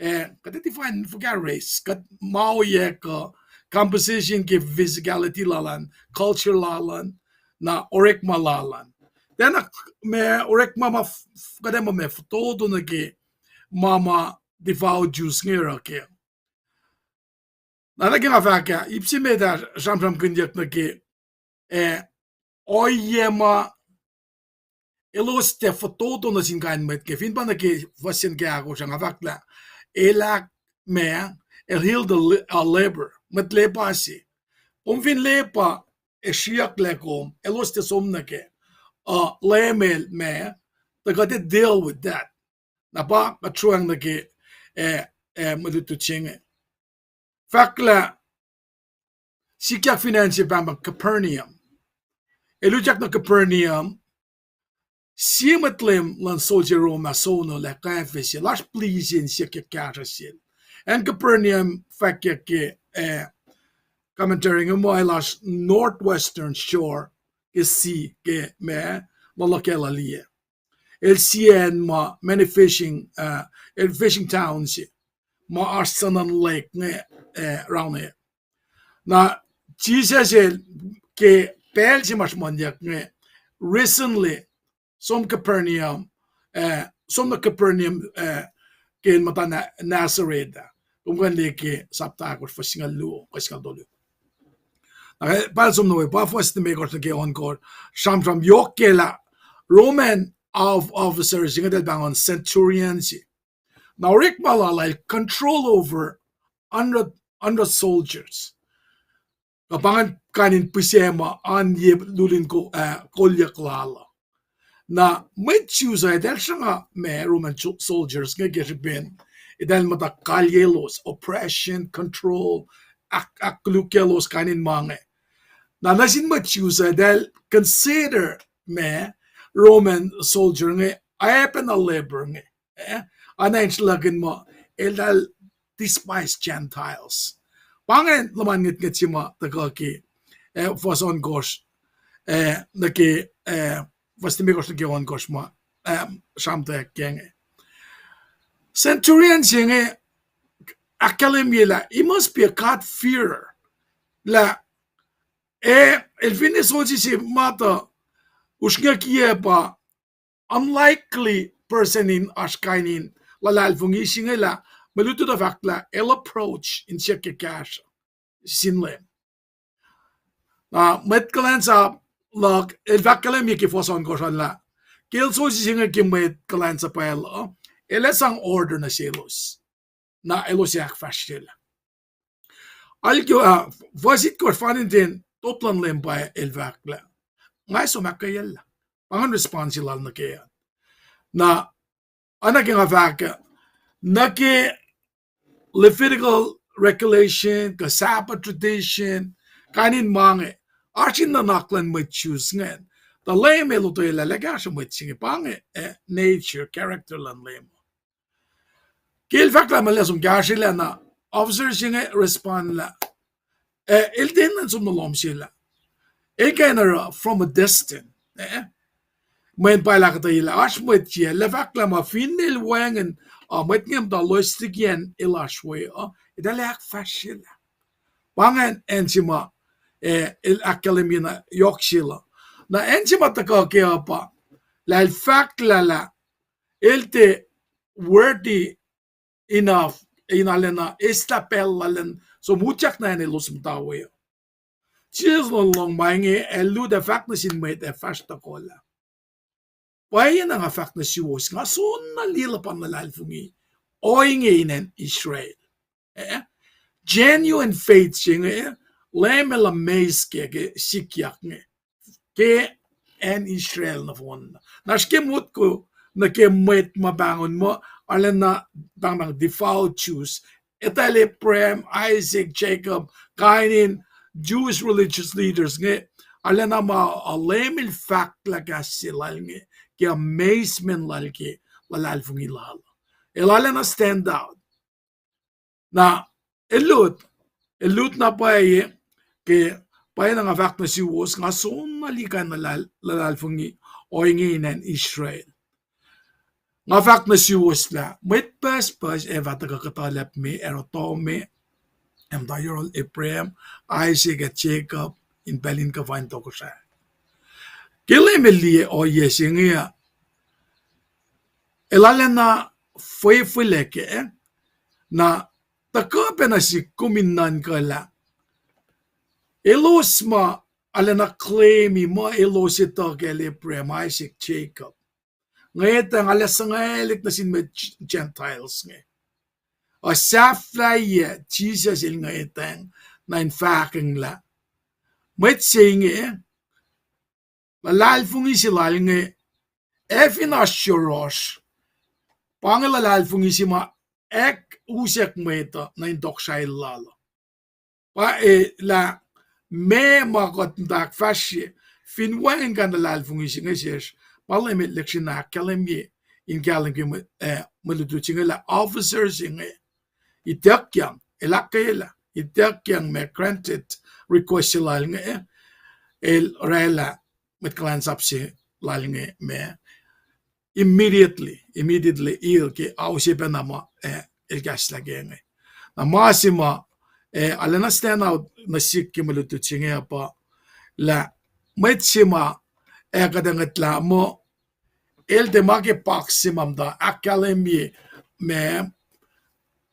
kati define forget race kat mao ye ka composition ke physicality lalan culture lalan na orek malalan then me orek mama kada mo me todo na ke mama devout Jews ngira ke Nada que na vaca, ipsi me da jam kunjak na ke oyema elos te foto na sin kan met ke fin pa na ke vasin ke ako jang avakla elak me hil de labor met lepa si fin lepa shiak lekom elos te som na ke lemel me they got to deal with that na pa patruang na ke madutu chinge Fakla sikyak finansya bamba Capernaum. Elujak na Capernaum simatlim lan soldier Roma sono la kafesi las pleasing sikyak karasil. And Capernaum fakya ke commentary mo ay las northwestern shore ke sea ke me malakela liye. El sien ma many fishing towns ma Arsanan Lake around here. Now, Jesus said, ke Belgium recently, some Capernaum, ke mata Nazareth, kumgandi ke saptakot for singal luo, kasingal dolo. Para som noe, pa for estimate ke onkor, sham yokela, Roman officers, singadel bangon centurions, now Rick Malala control over 100 soldiers. Kapangan kanin pisema an ye lulin ko kolyak lala. Na may choose ay dahil siya nga may Roman soldiers nga gesibin dahil mata kalyelos, oppression, control, aklukelos kanin mange. Na nasin may choose ay dahil consider may Roman soldier nga ayapan na labor nga. Anayin silagin mo, dahil despise Gentiles. Pangan laman ngit sima takaki was on gosh naki was the mikos naki on gosh ma shamta kenge Centurion singe academy la he must be a God-fearer la el fines hoji si mata ushga kiye pa unlikely person in ashkainin lalal fungi singe la Maluto da vakla el approach in check cash sinle. Met kalansa lag el vakla mi ki foson koshalla. Kel so singa ki met kalansa pa el sang order na selos. Na elos yak fashtel. Algo vasit ko fanin din toplan lempa el vakla. Ngai so makayel. Pangan response lal na kaya. Na anak nga vaka naki Levitical regulation, kasapa tradition, kanin mange, archin na naklan may choose ngayon. The lame luto yung lalagasya may singi pange, nature, character lan lame. Kil fact la malasong gasila na officers yung respond la. Iltin na sumulom sila. Ilkana from a distance. Men pala ka tayo ash mo tiya. Lefak la ma finil wangen. Met ngem da loistik yen ilash way. Idalak fashila. Pangan ensima. Il akademi na yoksila. Na ensima taka kaya pa. La il fact la. Ilte worthy enough. Inalena estapellalen. So muchak na nilos mtawe. Cheers long mange elu de fact na sin met fasta kola. Payan ang fact na siwos nga so nalila pa nalalfungi. Oinginen Israel. Genuine faith siya lemela maze ke sikyak nge. Ke en Israel na fon. Naskemut ko na ke met mabangon mo alam na bang default Jews. Itali Prem, Isaac, Jacob, kainin Jewish religious leaders nge. Alam na ma-alemil fact laga sila nge. Kaya amazement lalki lalalfungi lalo. Ilala na stand out. Na elut na pa ke pa nga fact na si Wos nga so nalikan na lalalfungi o inginen Israel. Nga fact na si Wos la, met pas eva tagakatalap me, erotome, emdayol Ephraim, Isaac at Jacob, in Belin ka fain to ko siya. Kilimili o yesingia. Ilala na fuleke na takape na si kuminan ka la. Ilos ma ala na claimi mo ilos ito kay Ephraim, Isaac, Jacob. Ngayon ang alas ngayalik na sin Gentiles nga. O saflay Jesus il ngayon na infaking la. May singe lalalfungi sila nga efinasyoros pangalalfungi sima ek usek mo ito na indok siya ilalo. Pa la me makot ndak fasye finwen kan lalalfungi singa siya palimit leksyon na kalemye in kalemye malutucing la officers singa itakyang ilakayla itakyang me granted request sila nga el rela met klansap si lalinge me immediately il ke ausipe na mo el gaslagenge na masima alena stand out na sikki malutucing pa la metsima kadangat la mo el de mage maximum da academy me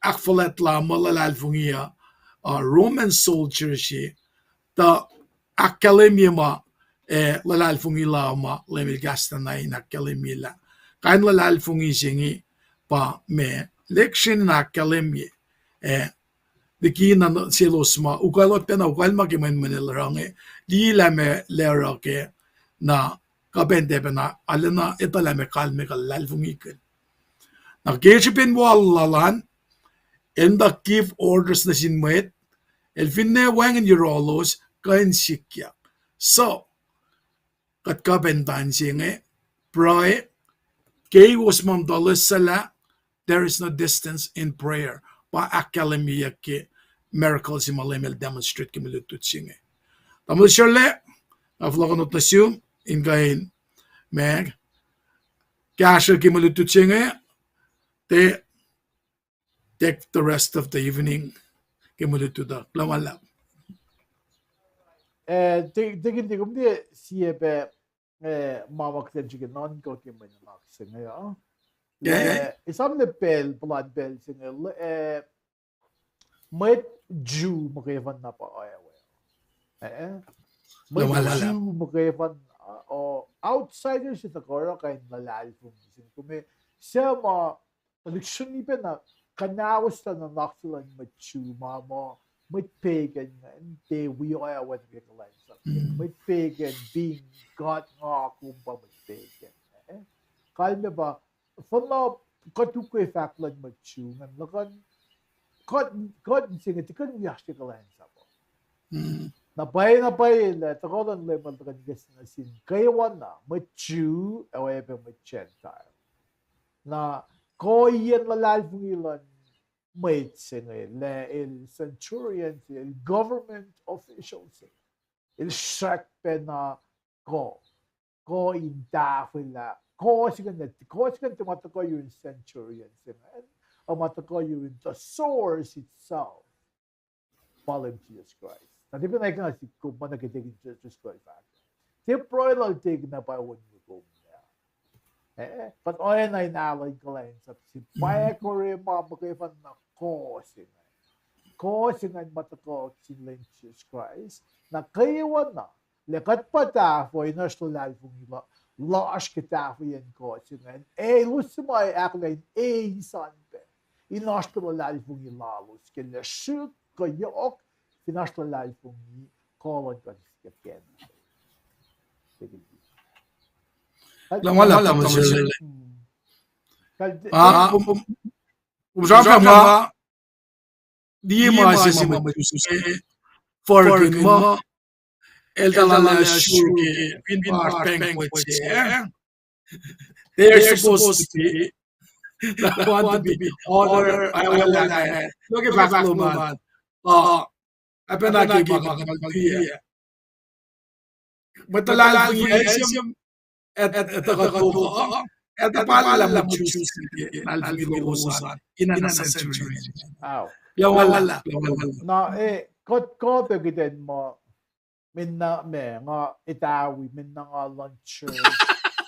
akfolet la mo lalalfungia Roman soldiers da academy ma lalalfungi la ma lemil gasta na in academy la kain lalalfungi singi pa me leksyon na academy diki na silos ma ukalot na ukalma ki man manilarang di la me lera ke na kabende na alena itala me kalme kalalfungi ken na gesipin wallalan and the give orders na sinmet el finne wangen yurolos kain sikya so kat kabentan singe pray kay was mamdalas sala there is no distance in prayer pa academia ke miracles in malemel demonstrate ke milutut singe tamul shirle aflakonot na siyum in kain meg kasha ke milutut singe te take the rest of the evening ke milutut da lamala Tingin ko di siya be mamak din siya non ko kim man mak singa ya. Isam le pel blood bell singa may Jew makevan na pa ay may Jew makevan o outsiders ito ko kay nalalfong sin kume siya ma election ni pe na kanawas na naksulan may Jew mamo may pagan and they we are when we like something may pagan being God nga kumpa may pagan kalme ba follow katuko fact like may Jew and lakan God singa tikan yashti kalain sabo na bay la takolan le man takan ges na sin kaywan na may Jew away may Gentile na ko yan lalalfungilan mates il centurions, il government officials, il shakpe na ko indafila, ko sigan tumatako yung centurions, o matako yung the source itself, following Jesus Christ. Nanti pa naik na si kumpa nakitigin Jesus Christ. Si proilal tig na pa wun yung but oyan ay nalay ko lang sa si Paya ko rin mabagaypan na kosingan matako si Jesus Christ na kayawan na lekat pa ta for inertial life nila lash kita for yan kosingan lusumay aklain insan pe inertial life nila lus kaya shoot kayok inertial life ni kolon kan siya wala sir. Usaka ma di masima forkin mo el talala sure in our banquet chair. They're supposed to be want to be order I will like that. Look at back man. Apenagi makakapagpiya. Matalaan ko yung at ko at pala mo choose nalbigosan in a century. Wala. Na ko pagiden mo minna me nga itawi minna nga luncher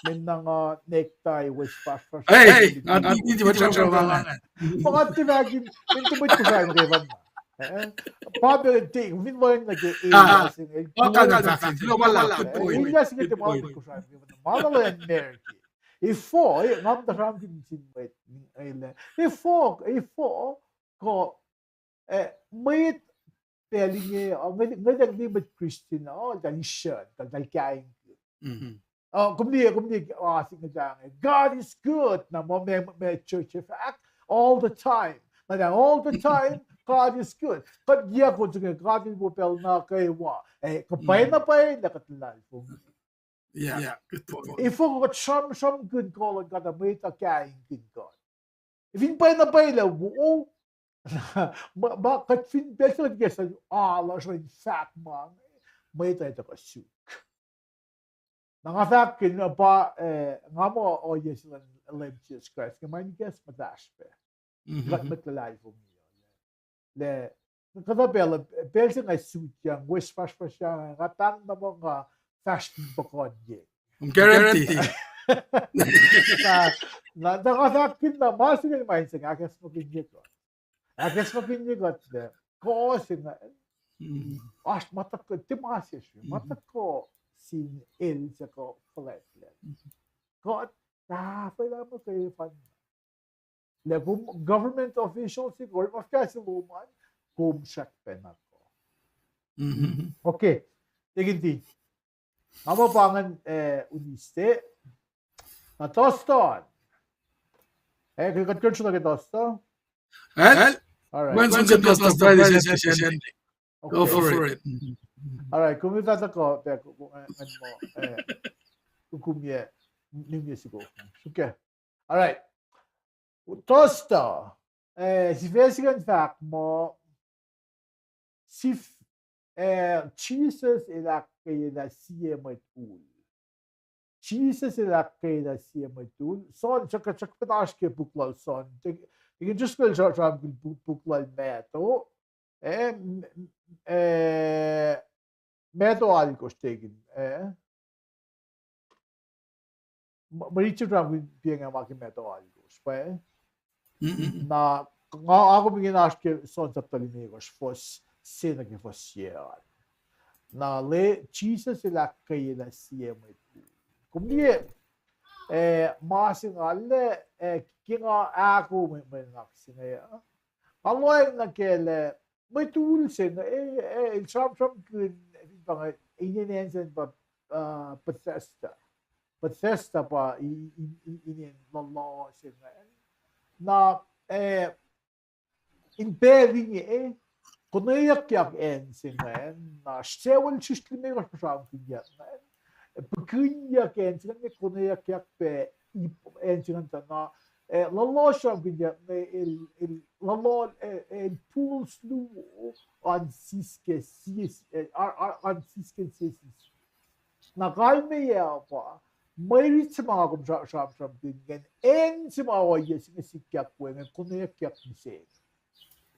minna nga necktie with fast. Hey, hindi ba trabaho? Mga tinagin minto mo ito sa mga Probably min mo yung nag-i-area sing wala. Yung just get mo ko sa mga American. Ifo, ngam da ram din sin wait ay ifo ko may pelinge ngadang di mit Christian dan shirt dan kain. Kumdi sing ngadang God is good na mo may church fact all the time. All the time God is good. But yeah, kung God will pel na kay wa. Kapay na pay nakatlan po. Yeah, good point. If we got some good call on God, may ta kaya good God. If in pay na pay la wo, kat fin beso gesa la so in fact man, may ta ito kasuk. Nangasak kin ba ngamo o yes lang Jesus Christ. Kamay guess madash pe. Gat matlalay po. Le kada bela belsa nga suit yang wish pas yang ngatan na mo nga fashion bakod ye. Guarantee. Na nakasakin na masigil may sing akas mo kinye ko. Akas mo kinye ko de ko sing as matak ko timasis matak ko sin el sa ko flat. Ko pala mo kay fan. Le government officials siguro mafkasi luman kum check penako. Okay. Tigindi. Amo pangan uniste. Na toston. Kung control na tosto. Well, All right. once we get tosto Friday session, go for it. All right. Kung ito ko kung kumye nimye sigo. Okay. All right. Tosto. Si fesigan fact mo si Jesus ilakay na siya matul. Jesus ilakay na siya matul. Son, tsaka pataas ke buklal son. You can just go to buklal meto. Meto alikos tegin. Maricho ram piang amaki meto alikos. Pa na ako bigyan ke son sa talinegos fos sena que fosse na le Jesus ilakay na siya matul. Kumye mas ngalle kinga ako may naksinaya. Aloy na kele may tool sen il some kun pang inenensen pa Bethesda pa inin lolo sen na in bering kuno yak sen na sewel sisteme ko sa pinyan Pagkunya ken sila kuno yak pe en sila na Lalo siyang ganyan, lalo pools nu on siske sisis. Nakalmaya pa, mayroon sa mga kumsam din, en sa mga waya sinasikyak ko, kunayakyak ni Sen.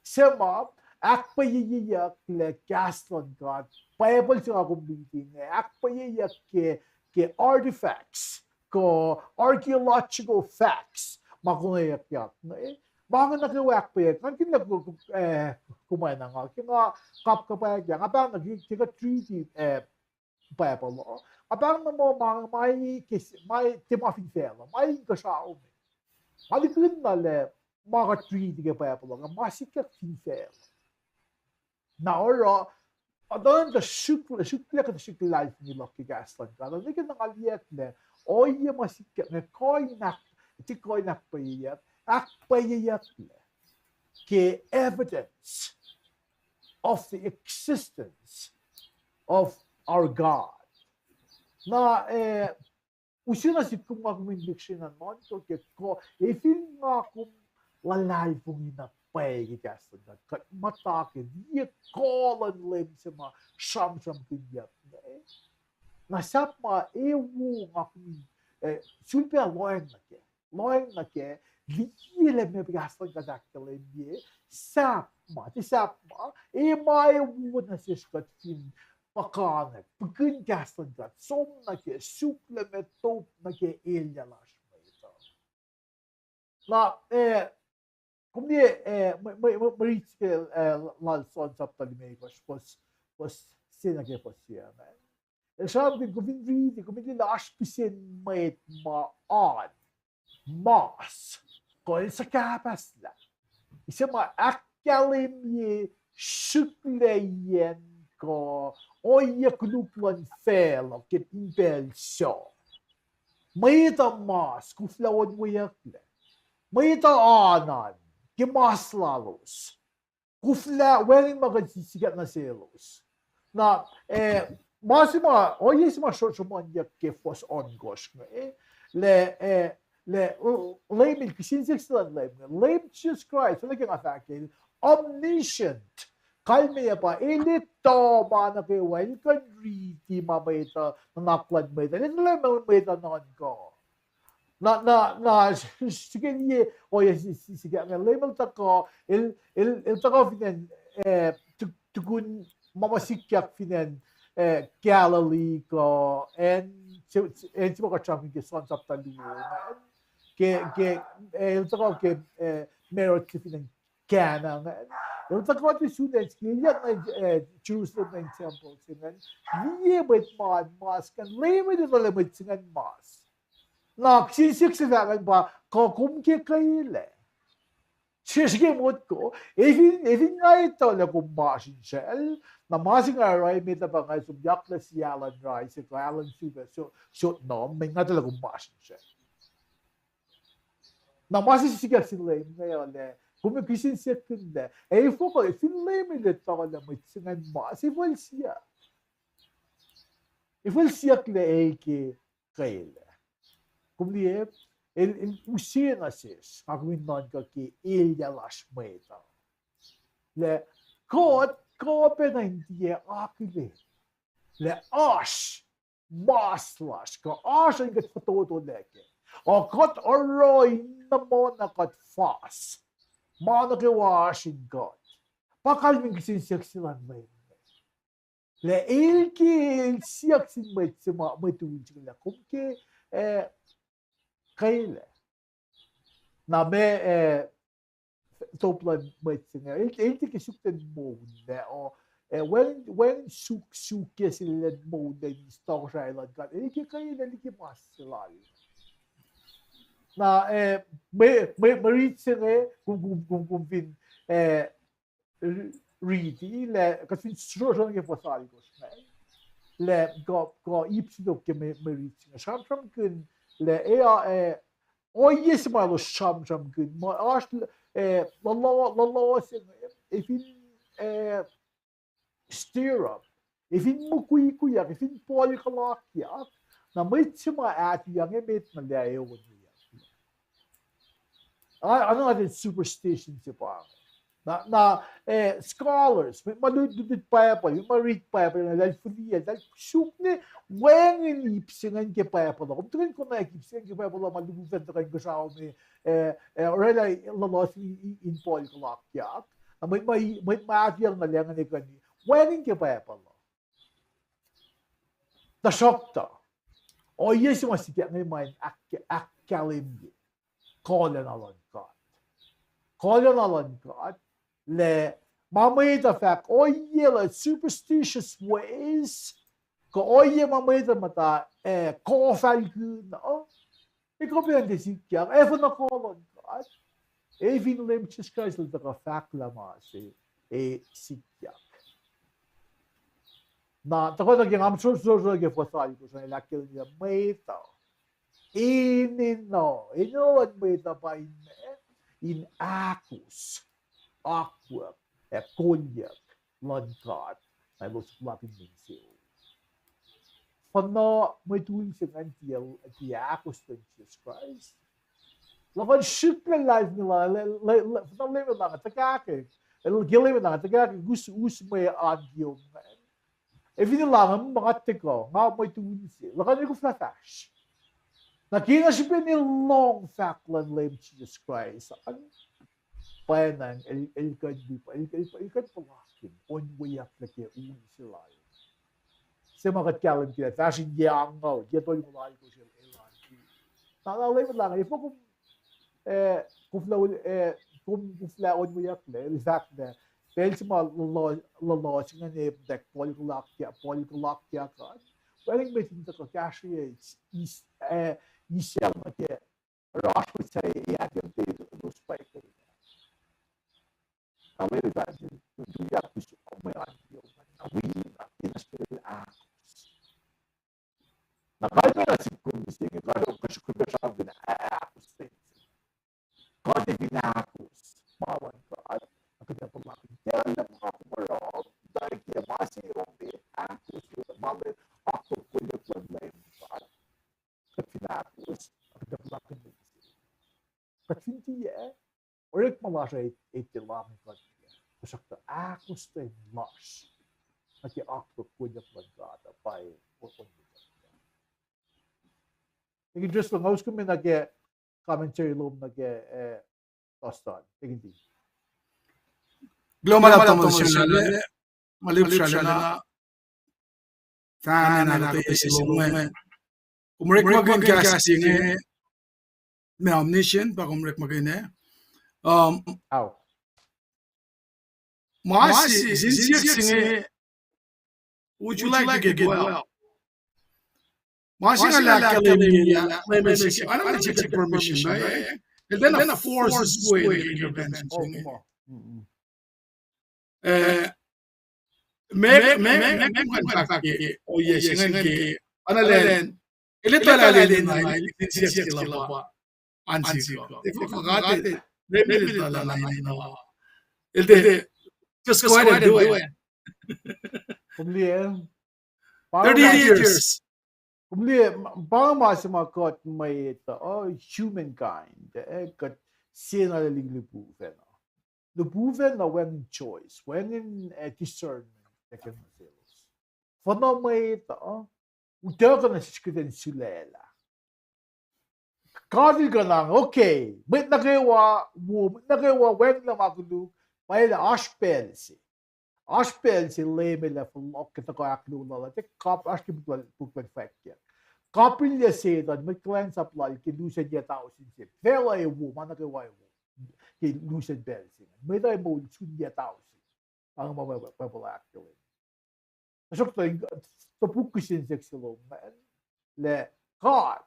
Sama, akpayiyak le gaston God, payable sa akong meeting, akpayiyak ke artifacts, ko archaeological facts, makunayakyak. Bakit nakiwak pa yan? Kan kumain na nga. Kaya kapag yan, kapag nagkika treaty, payable mo. Kapag na mo may timafin fela, may kasao mo. Malikun na le, mga treaty ka payable mo, masikak fin fela. Na ora, adan da şükle ka da şükle life ni lokki gaslan ka. Ne kan aliyet le, oye masikak ne koynak, ti koynak payiyat, ak payiyat le. Ke evidence of the existence of our God. Na usina si kumagmindiksyon na non to ke ko ifin nga kum walay pong inapay gigaston na kat matake di kolan lem sa ma sham kinyat na sap ma ewu nga kum sulpe loen na ke liele me bigaston ka daktele die sap ma mai ewu na siskat fin pakanek, pagkin gaston gat, som na ke, sukle med top na ke eljalas med. Na, kom det, maritske lalson saptali med was sena ke pasia, men. Sabi ko vinridi, ko vinridi aspisen med maan, mas, ko sa kapasla. Isa ma akalimye sukleyen ko oja knuplan fel och ett impel så. Maita mas kuflawad mo yakle. Maita anan kimaslalos. Kufla wearing magasigat na selos. Na masima oja sima shortman yak kefos on gosh le label kisin sexlan label Jesus Christ like ang attack omniscient. Kalmaya pa, ilito ba na kayo, you can read di mamayta, nanaklad mo ito. Ito lang mamayta noon ko. Sige niya, sige, ang label tako, tako finan, tukun mamasikyak finan, Galilee ko, and si mga kachaming ke sons of Taliyo, tako ke merit finan Cana, yung takot yung students, kaya Jerusalem ng temple, singan, niya may mas, kan lemay na lemay singan mas. Nagsisik sa akin ba, kumke kaile. Sige mo ko, even nga ito na kumasin siya, na masing aray, may taba nga subyak na si Alan Rice, si Alan Suga, so no, may nga talaga kumasin siya. Na masisigal sila yung ngayon, kumikisin siya kunda. Ifo ko, finlame it ako na may singan mas, ifol siya kle eke kaile. Kumliye, usina sis, kakuminon ka ki ilyalas mo ito. Le, kope na hindi akile. Le, maslas, ka ang kat patuto leke. O kat aroy na mo na kat fast. Mana ke washing God. Pakalming kisinsiyak silang may. Le ilki siyak sin may tuwin sila. Kumke kaile. Na me toplan may singa. Ilki kisukten mo na o when suke sila mo na yung Star Island God. Ilki kaile ilki mas sila. Na maritse kung fin riti le kasi sure ke posal ko le go ipsido ke maritse sham kun le o yes malo sham kun ma ash lalo if in stir up if in mukui kuya if in polikalakia na maritse ma at yang emet na le ayo. ano natin superstition si pa scholars may malududud pa may ma-read pa na dahil fuliya dahil shook ni when inipsingan ke pa kung tuwin ko na ikipsingan ke pa malubutan na kayo sa may already lalos in Paul Kalakyak may maakyang na lang ni kani when ke pa na shock to o yes yung masikya ngayon may akalimbi Colin Alon God. Colin Alon God. Le mamay the fact, oye la superstitious ways. Ko oye mamay the mata kofal no. Ikaw ba yung desikya? Evo na Colin God. Even lim Jesus Christ lang ka fact lamang si sikya. Na tako naging am sure ge fasal ko sa ilakil niya may tao. Inino at may tapay in acus, aqua, cognac, lagkat, ay los lapin ng siyo. Pano may tuwing sa kantiyaw at acus ng Jesus Christ. Lakan shoot na life nila, panalima lang at tagakik. Gilima lang at tagakik, gusto may agyo. E vinilangan mga tiko, nga may tuwing siya. Lakan ko flatash. Nakina siya pinilong faklan lame Jesus Christ. Ang payanan, ilkad palakin, onwayak na kaya uni sila. Sa mga katyalan kaya, tashin yangaw, dito yung malay ko siya ilan. Nalalay mo lang, if kung kufla onwayak na, in fact na, dahil sa mga lalos nga na dek, polikulakya ka, walang may tinta ka, kasi İşyal ki rahat say yakın değil bu spike. Ama ben dünya kusu olmayan diyor. Nasıl nakaysa kung gusto niyo kayo kasi kung sa akin kasi ginakos mawan ko at kita pamakin yan na mga kumaro dahil kaya masirong di akos mali ako ko yung problem Pinapos, ang dapat ng Katindi orik malasay itilamang katya. Kusakta akos tayo mas. At yung akto kunya magkata pa o Naging just lang, haus kami commentary loom tostan. Naging di. Global automation malip siya na na natin isilong Umrek magin casting may omniscient pa umrek magin Masi since would you like to get well? Masi nga lakaliya I don't check permission right? And then a force way the intervention may oh yes ano len Ilito lalilin na siya sila pa. Ansi ko. Ito kakati. Ito lalilin na. Ito, just go ahead and do it. Kumliye. 30 years. Kumliye, parang masimakot may ito, humankind. Kat siya nalaling lupuven. Lupuven na when in choice, when in discernment. Fano may ito, Udaga na siskiden sulela. Kadi ka lang, okay. May nagawa, when na magulu, may na aspelsi. Aspelsi leme la fulok kita ko aklu la. Te kap aski bukwen fakya. Kapil ya sedan, may klans apply, kilusan ya tao sinsin. Vela e wu, managawa e wu. Kilusan belsi. May tayo mo, sun ya tao sin. Ang mapapalaktuin. Asok to pukusin sexual man le God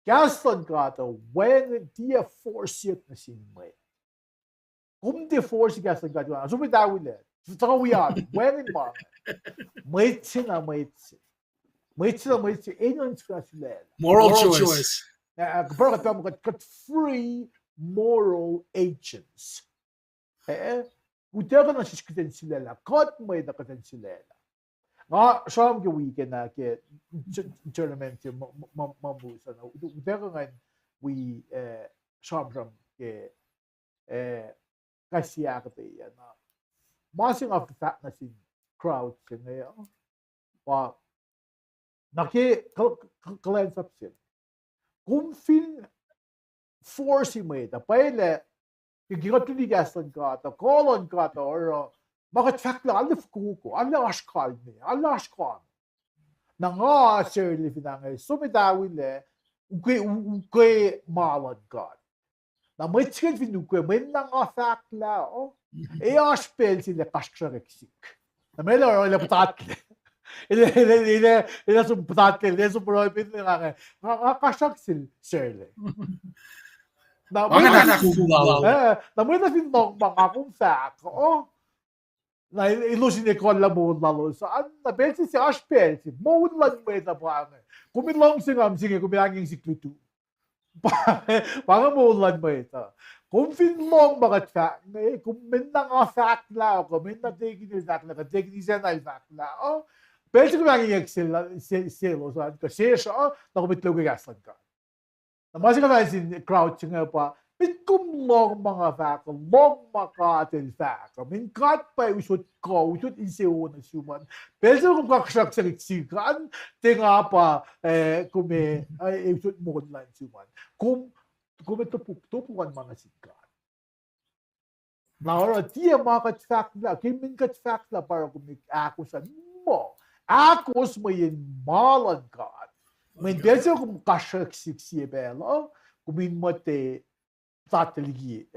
gaston God when dia force it na sinmay kung dia force gaston God so may dawil so tawiyan when in ba may tsina anyone scratchlet Moral choice got free moral agents udaga na siskiten sila God may nakatan sila Som ke weekend na ke tournament mabusa na. Udaga nga we som ke kasi ako yan na masing of the fact na si crowd ngayon pa naki-cleanse up sila. Kung force mo ito, pwede gigatligastan ka ito, kolon ka ito, or makatfakla, alif kuko, alas kalmi, alas kalmi. Na nga, sirli finangay, sumidawile, ukwe malad ka. Na may tsikin finukwe, may nga fakla, aspel sila kashtaraksik. Na may laro, ila patatle. Ila sum patatle, ila sum proipin nga kakashak sirli. Mga nakukubaw. Namoy na finong mga kung fact, na ilusin ni Kola mo lalo saan na bensi si Ashpel si mo lang mo ita pa kumilong singam sige kumilanging si Klutu para mo lang mo ita kung finlong mga fact kung minang fact la kung minang taking ni fact la taking ni sen fact la bensi kumilanging selo saan kasi siya na kumitlog gaslan ka na masih ka si crouching pa Min kumlong mga fact, long makatil fact. Min kat pa usut ko, usut inseo na suman. Pero kung kaksak sa riksikan, tinga pa kume usut mo lang suman. Kung tupuk-tupukan mga sikat. Na ora tiya mga fact la, kimin kat fact la para kumik-akusan mo. Akos mo yung malan kat. Min pero kung kaksak siksiye belo, kumin mo te tatteligi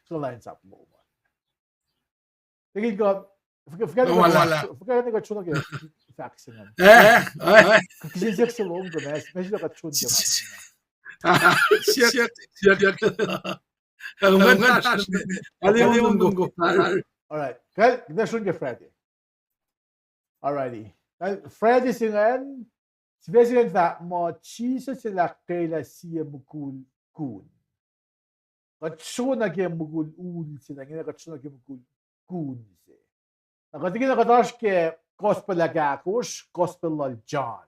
cleanse up mo. Tingin ko, forget ko chunag yung vaccine. Kasi sa loob ko, medyo nakachun ka Alright, kaya nashun ka Freddy. Alrighty. Freddy singan, specific that mo, chisa sila kaila siya mukul kun. Katshuna ke mugul ul sila ngina katshuna ke mugul kun se. Nakatingin nakatash ke gospel agakos gospel lal John.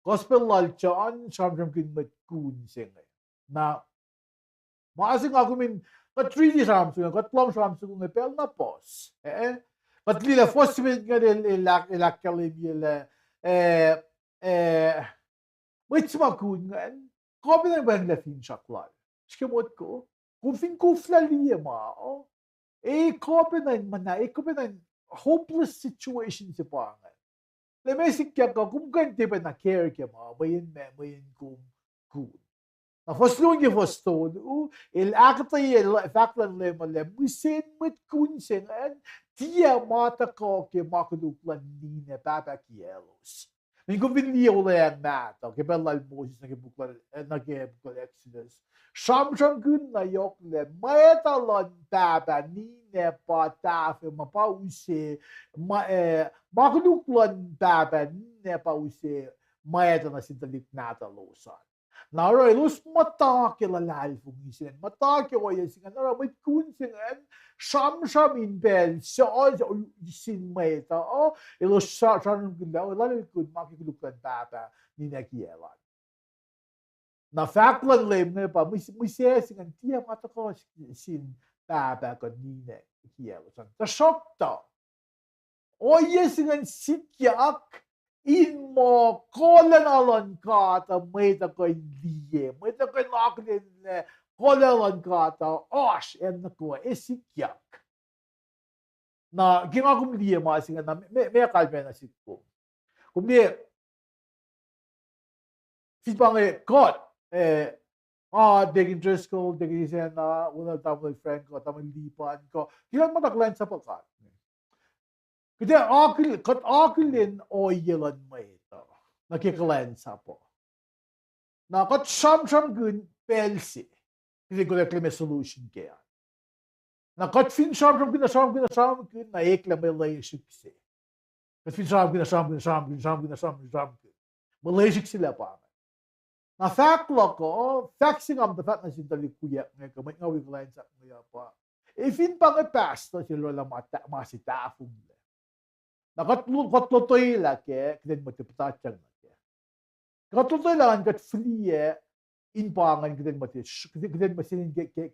Gospel lal John shamjam kin met kun se na maasing ako min kat 3D samsung kat long samsung ne pel na pos. Kat lila first minute nga ilak kalibila which makun nga kobi na ba la fin shaklal. Skimot ko kung kufla liya ma, kopi na hopeless situation si pangan. Lemesik kya ka, kung ganti pa na care kya ma, bayin kung kun. Na faslong yung fastod, akta faklan lem, musin mit kun sin, tiya mata ko kya makaduklan nina papa kielos. Kung vinliya ko lang nata, kaya lal Moses nagibuklan Exodus, Shamsham kun na yok le maetalon baba ni ne patafe mapause makuluklon baba ni ne pause maeta na sintalik nata losan. Nara ilus mata kilalal fumisin mata kiwaya singan nara may kun singan shamsham in bel so sin maeta ilus shamsham kun la lalo kun makikuluklan baba ni ne kielan. Na faklan lem ne pa singan tiya mata ko sin baba ko nine kielo san ta shokta oye singan sikyak in mo kolan alon ka ta meta ko liye meta ko naklen ne kolan ka ta osh en ko sikyak na ginakum liye ma singan na me kalme na sikko kumdi fitbange god Degin Driscoll, degin siya na unang tamang friend ko, tamang lipan ko. Kailan mataklan sa pagkat? Kasi akilin oilan mo ito. Nakiklensa po. Na kat siyam gun pelsi. Kasi ko may solution kaya. Na kat fin siyam gun na ikla may layship siya. Kat fin siyam gun. Malayship sila pa. Na fact ko, faxing am the fact na sintali kuya nga kamay nga wiglain sa kuya pa. Ifin pa nga pasto sila la masitafong le. Nakatlutoy la ke, kden mo tipatachang na ke. Nakatlutoy la kat flie in pangan kden mo sinin kekin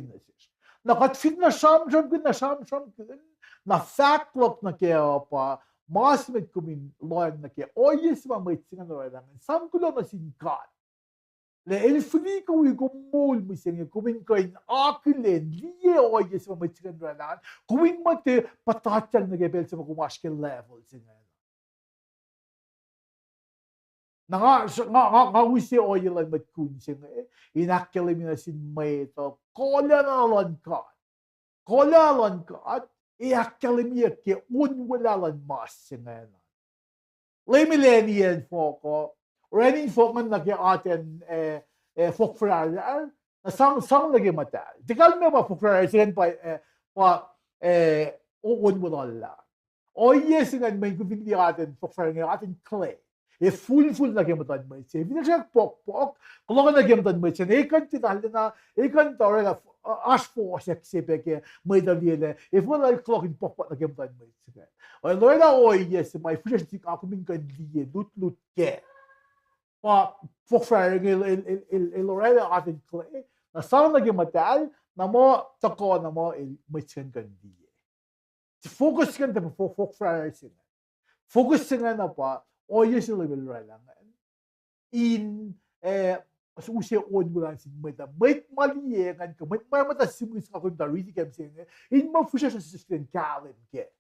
na sis. nakatfit na sham na fact na kaya pa mas med kumin loan na kaya oyes ma may singa no lang sam kulo na singkat le el fri ko wi ko mol mi singa kumin ko in akilen liye oyes ma may singa no lang kumin mate patachal na gebel sa kumashkel level singa nga wisi oil mat kun singa inakkel mi na sin may to kola na lan ka iakkalemi ke unwalalan mas singa le millennial foko running folk man lagi aten folk fraral na sang lagi mata tikal me ba folk fraral sin pa unwalala o yes ngan may kubindi aten folk fraral aten clay full lagi matan may se binasyak pok kalau lagi matan may se ikan tinal na ikan tore na as for sexy peke may daliele wala clock in pok lagi matan may se o lola o yes may fresh tik ako min kan liye lut ke pa folk fraral el lorela aten clay na sound lagi matal na mo tako na mo may sen kan liye focus kan ta folk fraral sin focus nga na pa o yes level lang in usia on bulan sin meta may maliye kan ka may mata simus ka kun da really kam sin in ma fusha sa system kalen ke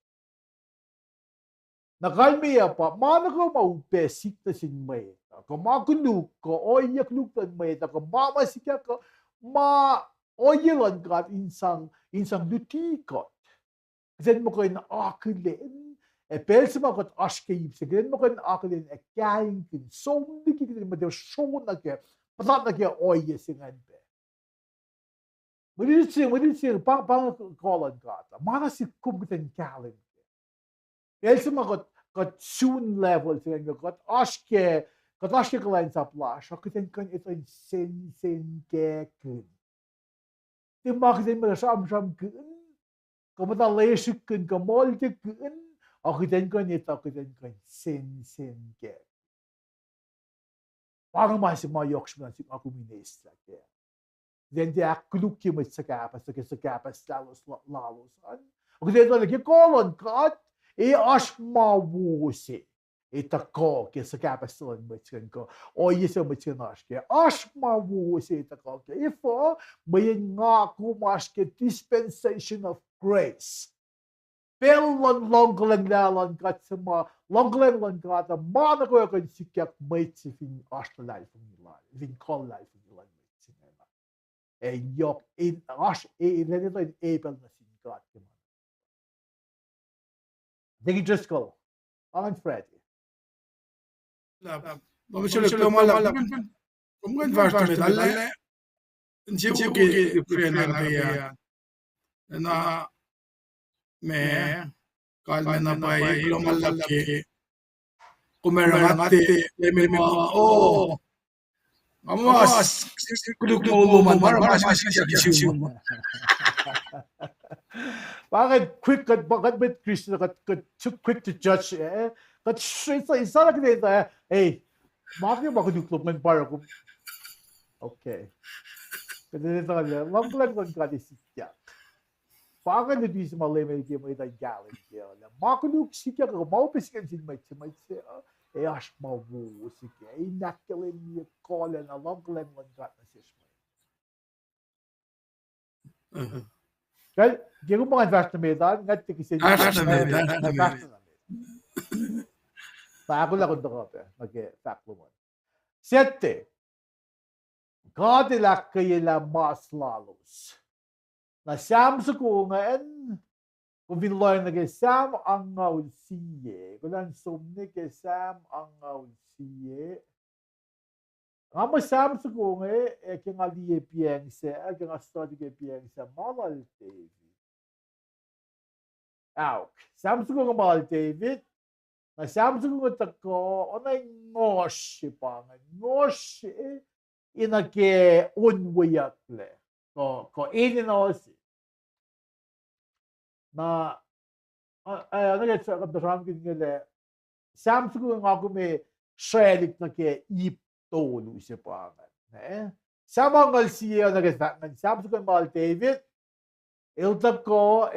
nakalmiya pa mana ko maupe sikta sin may ko makunu ko o yak luktan may ta ko mama sikya ko ma o yelan kat insang dutikot then mo ko na akilen pelse ma kot askeyip sigren mo kan aklin kain kin so diki kin ma de show na ke patat na ke oye singan pe Mudi pang kolon kata mana si kumten kalin pelse ma kot soon level singan kot aske kalain sa plash akiten kan ito sen ke kin ti makden ma sham kin komata lesik kin kamol kin akiten kan sen ke parang mas yoks na si ako ministra ke then dia kluk ki mas sa kapas lalos akiten kan ke kolon kat ash mawusi itako ke sa kapas lan mas ko o yesa mas nash ke ash mawusi itako ke ifo may nga ko mas ke dispensation of grace Pelon longlen lalan kat sama longlen lan kat mana ko kan sikyak mait si fin ashta life nila fin call life nila si nila yok in ash nito in apple na sin kat man digi just call on Freddy Mabisyo ko malap kung vast med alle nje ke frena kaya na me kalme na pa global laki kumerangate lemi mo amas kuluk mo mara mas mo bakit bit Christian kat too quick to judge kat isa lang din hey bakit ba ko duklop man para ko okay kasi nito kanya lang ka disisya Bakit hindi sa malimay di mo itay galing kaya makuluk siya ka maupis kan sin may ash mawusik nakilin niya kola na longlen man kat na siya kaya di ko mga vast na medan ngat tikisin Vast na medan. Ako lang kung ko mag-fact mo 7 Cadillac kaya mas lalos na siyam sa kungan, kung binloy na kay Sam ang siye, kung lang sumni kay Sam ang siye, nga mo Sam sa kungan, kaya nga liye piyense, kaya nga study kay piyense, malal David. Sam sa kungan malal David, na Sam sa kungan tako, onay ngoshi pa nga, ngoshi, inake unwayakle. Ko ini na osi na naget sa kapdaram kinile Samsung nga me shelik na ke iptolu siya pa sama ngal siya naget Samsung mal David Iltab ko,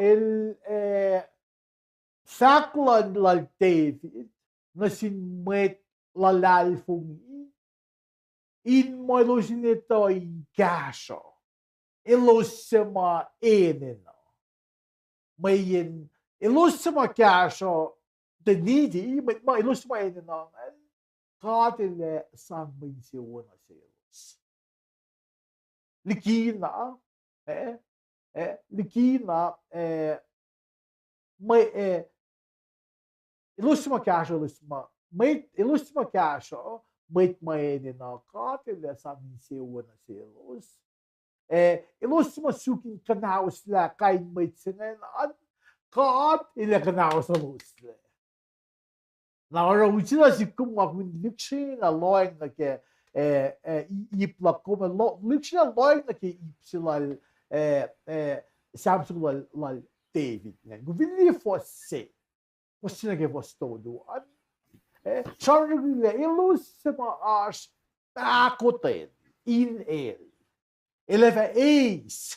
saklan lal David, na sinmet lalal fungi, in mo ilusin ito in kaso, ilusima enino. Mayin, ilusima kaso, the needy, ma ilusima enino, katile sang may siwa na sales. Likina, likina, may, ilusima kaso, ilusima kaso, may enino, katile sang may siwa na sales. Ilusima suking kanawas la kain may singen, kat ila kanawas na lusle. Now, which is when Luxin alloying like Iplak come Luxin alloying like Ipsilal Samsung lal David. Guvili for say, what's the name was told? Charlie Illusima Arsh Bakoten in air. 11 A's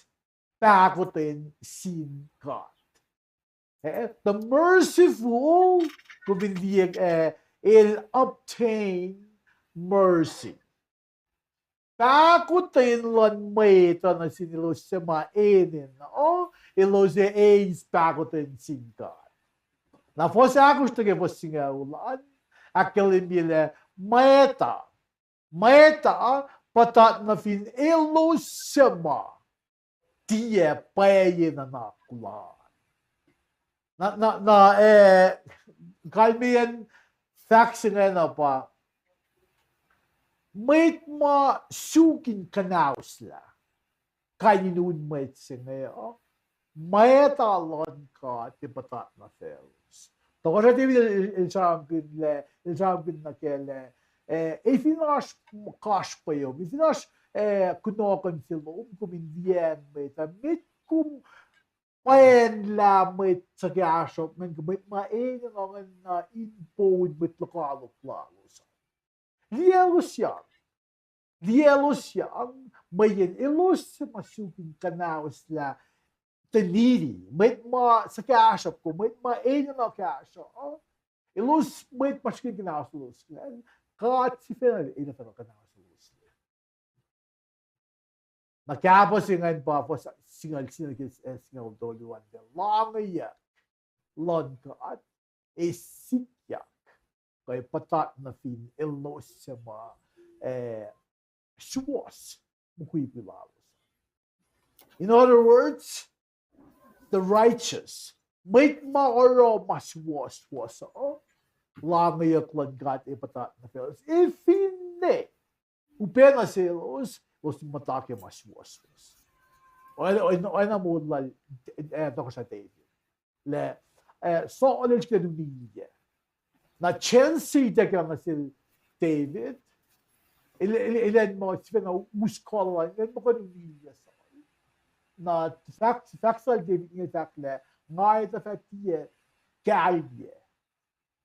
Bakoten sin God. The merciful will obtain mercy. Takutin lan may ito na sinilos sa maenin. Ilos e A's takutin sin God. Na po sa ako gusto kayo po singaulan. Akilim bile meta. Meta patat na fin ilos sa ma. Tiye paye na nakulan. Kalmiyan facts nga pa, may ma sukin kanaus la, kaninun may singayo, may talon ka, tipatat na fellows. Toko sa TV, ilsambin na kele, ifinash cash pa yun, ifinash kunokan sila, kumindiyan may tamit kum, Paen lamit sa gasop ng gamit main na impod mit lokalo plano sa. Lielos yan, mayin ilos sa masuking kanawas la taniri, may ma sa gasop ko, may main na gasop, ilos may masuking kanawas los, kahit si Fenal, ina pa kanawas los. Nakapos yung pa po sa singal doluan de langaya lon ka at sikyak kay patat na fin ilos sa mga suwas mukui pilalos. In other words, the righteous may maoro maswas langaya lon ka at patat na fin. If hindi, upena silos, os matake maswas. Ana modlal to sa David. Le so olel ke dunia. Na chance de ka sil David. Ilen mo sipena muskola, ilen mo ko dunia sa. Na fact David ni fact le ngai ta fatie kalbie.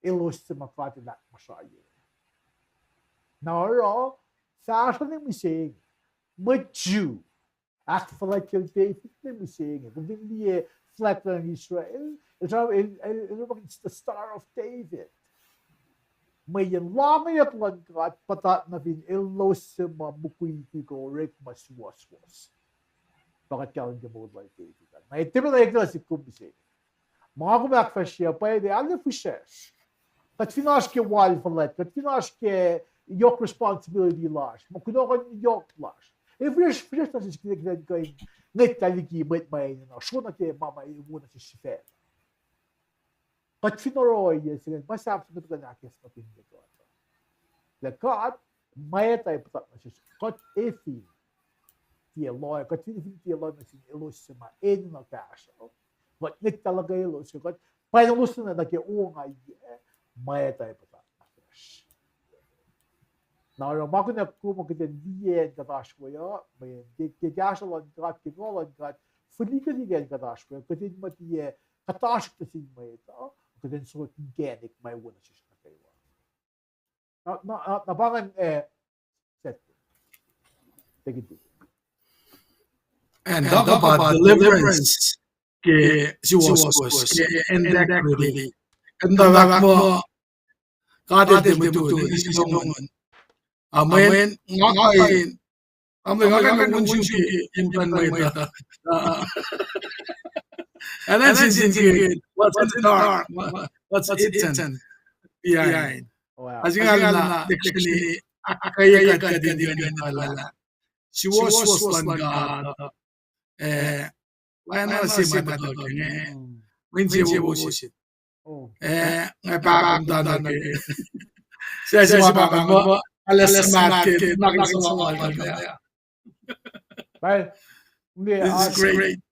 Ilos sa mafati na masaye. Na ro sa aso ni misig. Maju. Act for like David, let me saying it. Within the flatland Israel, it's the Star of David. May yan lamay at langkat patat na fin ilos sa mabukui ko rek mas was. Bakit kaya hindi mo like David? May tipo na ito si Kumbisi. Mga kumakfas siya, pwede, ano po siya? Kat finash ke wal falet, kat finash ke yok responsibility lash. Makunokan yok lash. If you're just as significant going, net taliki met my show na ke mama iuna si Shifer. But finoroy yes, mas absolute ka nakis mapindi ko. The God, may tayo patat na siya. God efi, tiya loy, God tiya loy na siya ilos sa main na kaso. But net talaga ilos, God, paano gusto na nakiuungay, may tayo patat na siya. Now, mako na kumo kita diyen katash ko ya, may kigashalan kat kinolan kat fulika diyen katash ko, katin matiye katash ta sin may ito, katin so organic may wala siya na kayo. Na bangan set. Take it. And talk about deliverance. ke si was ke indirectly kanda wak mo kadel de mutu ni silongon amen ngakai amen ngakai nung unsyu ki impan may da and then since what's in the dark what's eaten behind Wow. as nga na actually kaya kad din yun pala si was lang God why na si matadog when si was Oh. ngay pa akong tanong siya si mapakan mo alas mat kid nakisawal ka kaya Well, hindi, this is great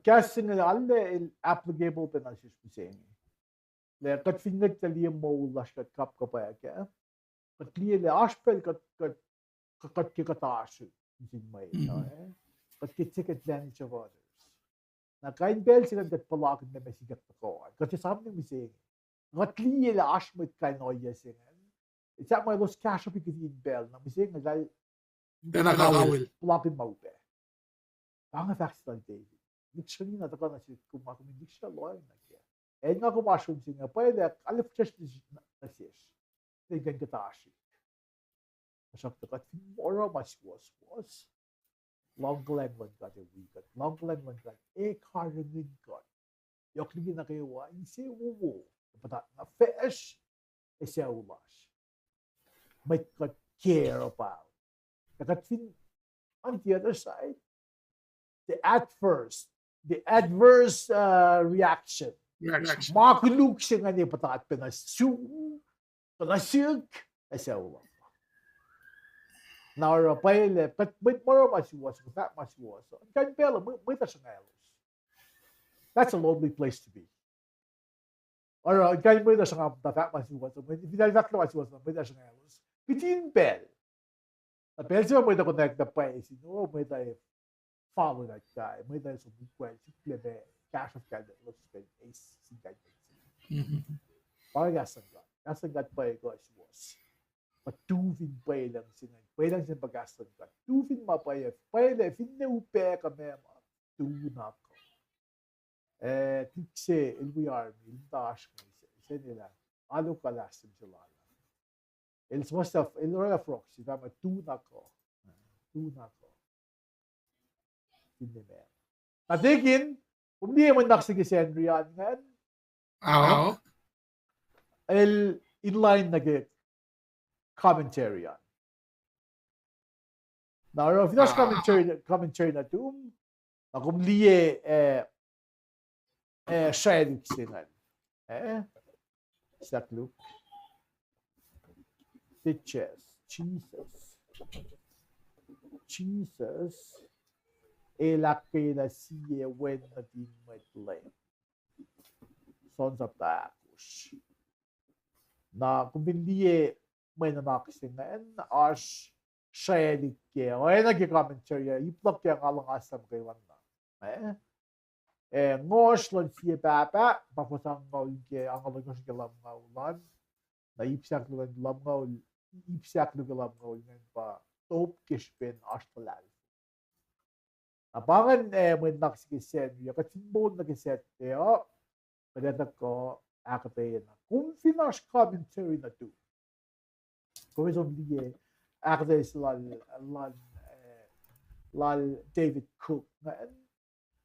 casting alle applicable penalties saying. Le kat finget tali mo lash kat kap kapaya kya. Kat liye le aspel kat ki katash in may. Kat ki take advantage of others. Na kain bel sila kat palak na mesigat ko. Kat samne mi saying. Kat liye le ashmit kain oya singen. It's at my los cash up in bel na mi saying na nakakawil palapin maupe. Banga facts lang David. Literally na taka na siya kumakumindik siya lawyer na kya. Eh nga kumashun siya nga pwede alif just na siya. Tinggan kita ashi. Masakta ka tomorrow mas was. Long Glenwood got a week. Long Glenwood got karangin got. Yokligi na kayo wa isi uwo. Pata na fish isi ulash. May ka care about. Nakatin on the other side, the adverse reaction. Makuluk siya nga niya pataat pinasiyag ay siya ulang. Now, paile, but more much was, that much was. Kan pela, may tasangalos. That's a lonely place to be. Or kan may tasangalos, that much was. If you that much was, may tasangalos. Pitin pel. A pel siya may connect the place. May tayo follow that guy. May tayo sumukwen. Simple cash of God that looks good. Ace. Parang gasanggat pa ito as was. Matuvin pa ilang sinay. Pailang sin paggasanggat. Tuvin mapayat. Paile, finaupe ka mema. Tunak ko. Tikse, ilwi army, iltash ko. Isa nila. Ano kalasim sila. It's most of Ilora Froxy, tama tunak ko. Hindi na. Patikin, kung di mo naksige si Andrian nga, inline na get commentary yan. Now, if that's commentary na ito, kung liye sharing sinan. Sa look. Jesus elake na siya when na din may tulay. Sons of the Akush. Na kung hindi may namakisingan, as sharing kaya. O nag-commentary, iplok kaya nga lang asam kayo na. Ngos lang siya papa, papasang ngawin kaya ang alagos kalam ngawlan. Na ipsak lugan lam ngawin. Ipsak lugan ngayon pa top kishpin ashtalal. Abangan may nakasikiset niya katsimbon nakiset niya padatak ko akatay na kung finish commentary na to kung isang liye akatay lal David Cook na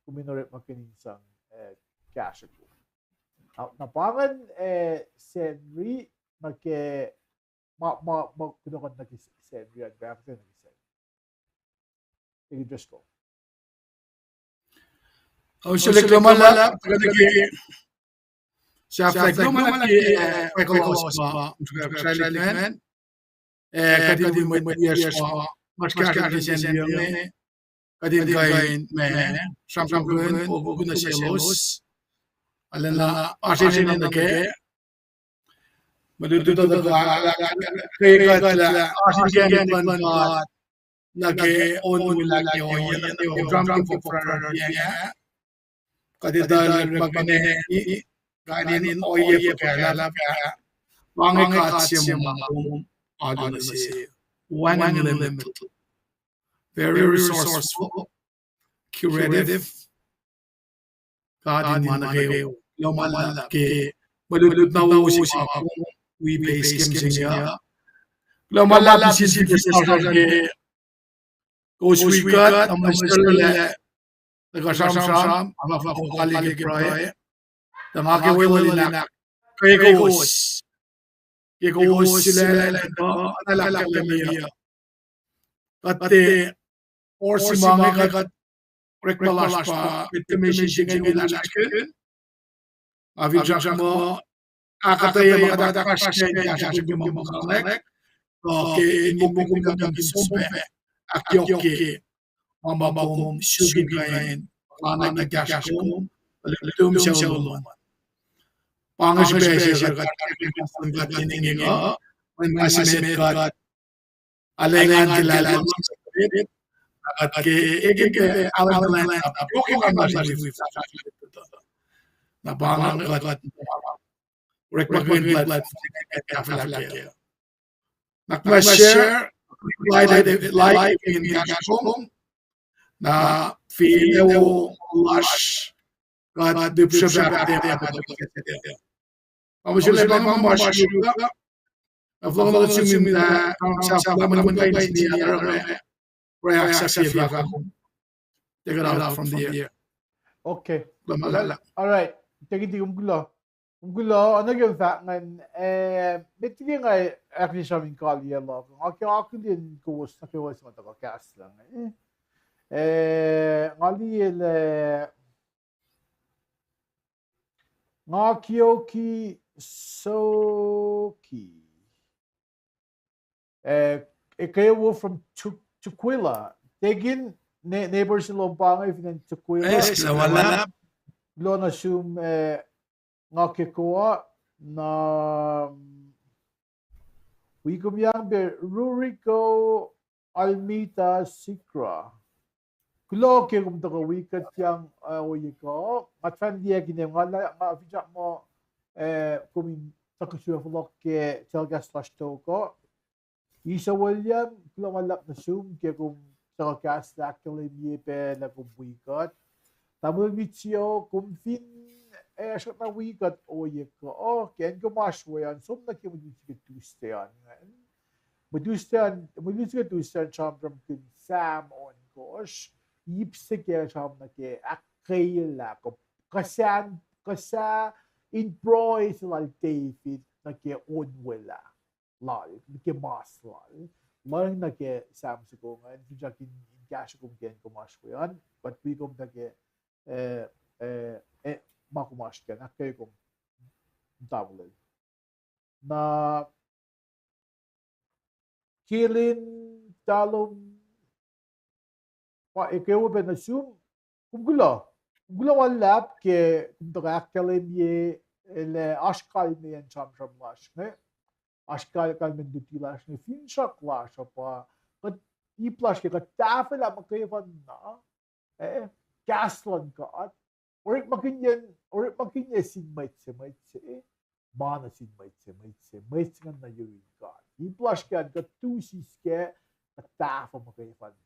kuminorip makininsang cash ko. Napangan Senri kunokan nag-Senri at bakit nag-Senri. Sige, just go. Usually lumala siya lumala pagkakas mo kailangan kadin mo years mo mas kaya siya niya kadin kain samsung kun o kuna selos alala asin na ke maduduto kaya kaya asin kaya ban nage on lagi o yan drum for ya kadidal magmane kanin oye pagkala mga katsya mo ano na siya one limit very resourceful curative kadin mana kayo lomalap ke baludud na usi ma we base game singya lomalap is the discussion ke Coach Wikat amasal nagkasam-sam ama ko kaligid prae tangake walinak kay coach sila no analak kami pati or si mga kat rekmalash pa determination singay ilasakin avin jak mo akatay mga dakas kay yasasag yung mga kanek ke inmok ng sombe akyoke mamakom sugin kain kanek nagkaskom tum siya ulong pangas special kat kat ininga when masimet kat alengan kilala at ke egente alan plan up okay man mas with na pangang kat rekmakin blood kafalake nakma-share like in gaskom na feel lush kat dipsabak de ama sila bang mashuga aflong na sumin na sa naman kay niya react sa fifa take it out from the Okay. lamala All right. Tagi umgulo. Umgulo ano yung fact ngan bitigi nga actually sa min kali lo. Okay, ako din ko sa kewas mo to cast lang. Ngali le Ngakyoki Soki. Ikayo from Tukwila. Tegin neighbors in Lompanga if in Tukwila. yes wala Lo na sum ngakikoa na wikumyang be Rurico Almita Sikra. Kulo ke kum to wikat yang oyiko matfan dia gine ngala ma fijak mo kumin takusyo flok ke telgas lashto ko isa William kulo malak na sum ke kum telgas actually mi pe na kum wikat tamul mitio kum fin shot na wikat oyiko ken ko maswayan sum na ke mudit Tuesday an Tuesday chambram kin Sam on gosh yipse ke sham na ke akayla ko kasa in proy lal David na ke onwela lal ke mas lal na ke Sam ko ngan jakin cash ko ken ko mas ko yan but we ko na ke makumas ka na kay ko tawle na kilin talong pa ikaw ba na sum kumgula wala ke kumdaga akademiye ele aşkal meyen çamşamlaş ne aşkal kalmen dutilaş ne fin şaklaş pa kat iplaş ke kat tafel ama kayfan na gaslan ka orik makinye sinmaytse mana sinmaytse ngan na yurin ka iplaş ke kat tusis ke tafa makayfan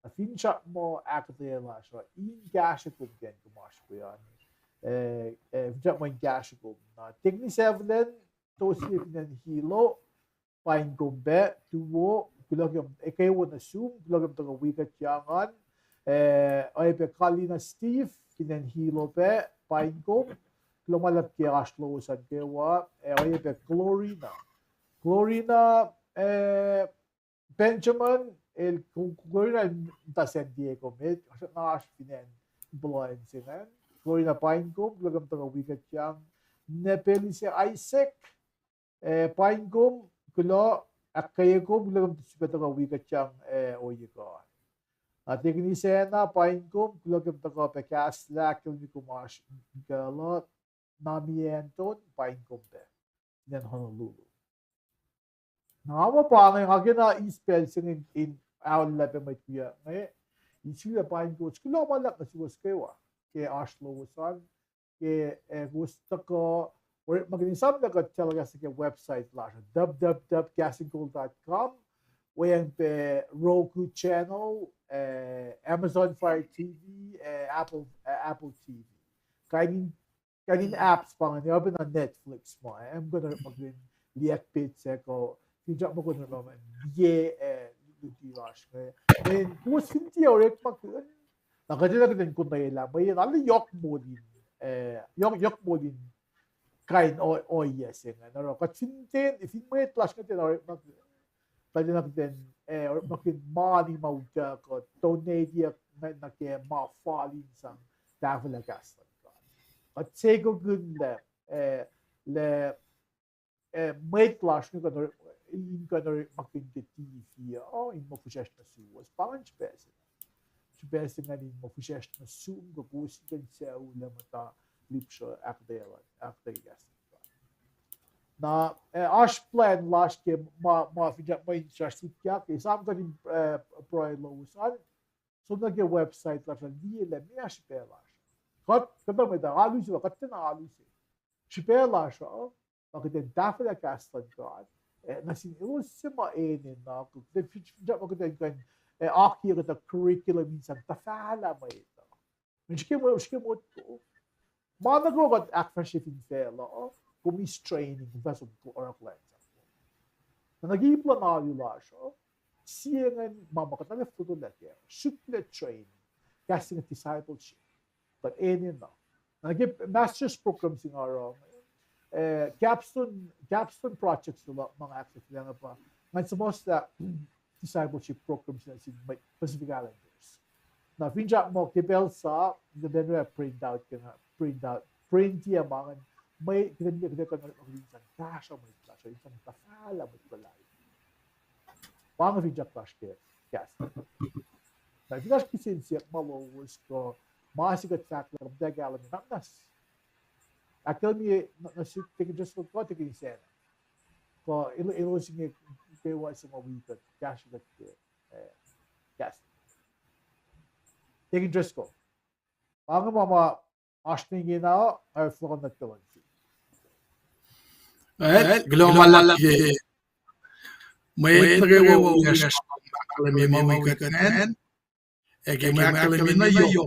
Fincha mo akadela so in gasha kum gen kumash ko yan fincha mo in gasha kum na technique evlen to slip hilo pain gombe tuwo kulogam ekayo na sum kulogam to wikat yangan ay pe kalina Steve kinen hilo pe pain gom kulomalap ke ashlo san kewa ay pe Glorina Benjamin el Glorina ta San Diego med na ashpinen blind sinan Glorina Pinegum lagam to wikat yang nepeli si Isaac Pinegum kulo akayegum lagam to sipat to wikat yang oyiko atigni sena Pinegum lagam to pekas lakil ni kumash galo namienton Pinegum be nen Honolulu Nawa pa ngayon agad na i-spell sing in our level may kuya. Ngayon, isila pa yung coach. Kula malak na siwas kayo Kaya Ashlo wasan. Kaya gusto ko or magaling sa mga talaga sa website lang. www.castinggold.com wayan pe Roku channel, Amazon Fire TV, Apple TV. Kanin apps pa nga niya na Netflix mo. I'm gonna maging liak pizza ko. Tidak mo ko na naman. Ye lutiwas nga. And kung sinti orek makun. Nakadila ka din kung nila. May ano yok mo din. Yok mo din. Kain o yes nga. Naro katsintin if mo itlas nga tin orek mak. Tadi nak din orek makin money mauta ko. Donadia na ke ma falling sang tafel gas. At sego gunda le may clash ni kador in kador makinte TV in mo fushas na suwas punch best best nga ni mo fushas na sum go pusi kan sa ula mata lipsho akdela yes na ash plan last game ma fija may interest kya ke sam ka din pro losan so na ge website la di le mi ash pela Kada may da alusi ba katin na alusi. Shipela siya. Bakit dapat kastan God. Nasin sima na ko. Fija bakit kan aki the curriculum minsan tafala mo ito. Mishke mo to. Mana ko kat actionship in fela. Kumis training vessel or plan. Na nagiplan na yula siya. Siya nga mama katala futo leke. Shukle training. Casting discipleship. But any no. Nag master's programs in our capstone projects mga access lang pa. Ngan sa most discipleship programs na sin Pacific Islanders. Na finja mo kibel sa the then print out ya mga may kita kan minsan kasha mo klasha minsan tafala mo palay. Pang finja clash ke. Yes. Na finja kisin siya malowos ko Masigat factor of the gallery, not nas. Actually, take just for what you said. For illusion, there was some week that cash that yes. Take just go. Ang mama, ashting now, I forgot that one. Global may nagawa yes, kalami mo kanan. Ege kalami na yo.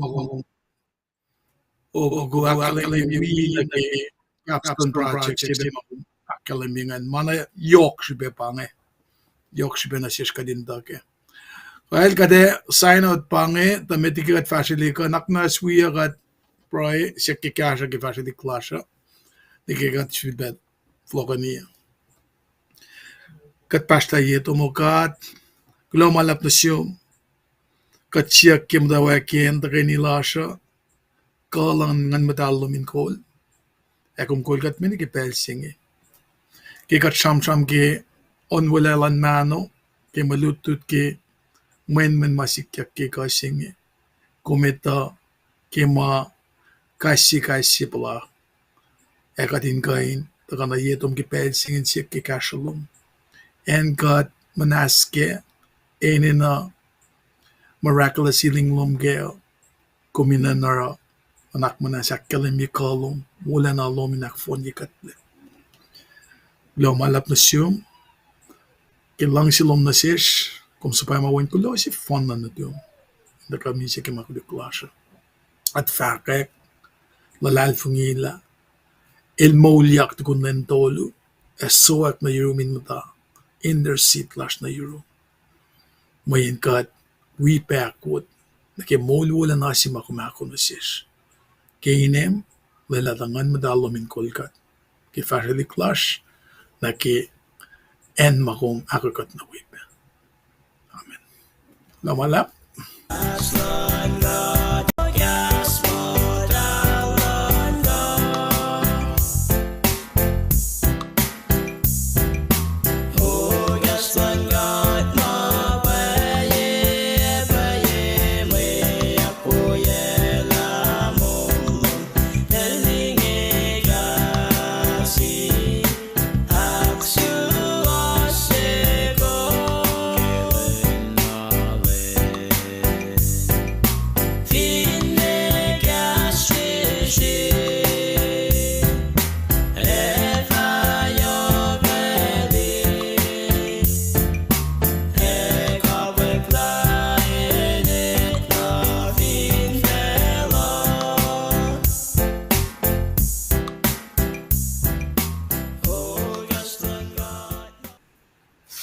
O kalami lagi capstone project siya kalamingan mana yok siya pange yok siya na siya kadin dake. Well kade sign out pange tametikat facility ka nakna swiya kat proy siya kikasha ki facility klasha dikikat siya flokania. Kat pasta yeto mo kat glomalap na siya kat siya kim dawa ken takinilasha kalang ngan madalo min kol. Ekum kol kat mini ki pelsingi. Ki kat sham ki onwalalan mano. Ki malutut ki men masikyak ki kasingi. Kumita ki ma kasi pala. Ekatin kain. Taka na yetom ki pelsingin siya ki kashalom. En kat manaske. Eni na miraculous healing lom geo. Kumina nara. Anak mo na sa kalimi kalong, wala na lomi na phone yikatle. Malap na siyum, kilang silom na siya, kung sa pa'y mawin ko si phone na na diyo. Na kami siya kimakudiklasya. At fakek, lalal fungila, ilmolyak to kun lentolo, esoak na yurumin mo ta, in their seat lash na yuru. Mayin kat, we pack wood, nakimol wala na si makumako na siya. Keinem lelatangan madalo min kolkat ki facility clash na ki en makom akakat na wipe. Amen. Lamalap.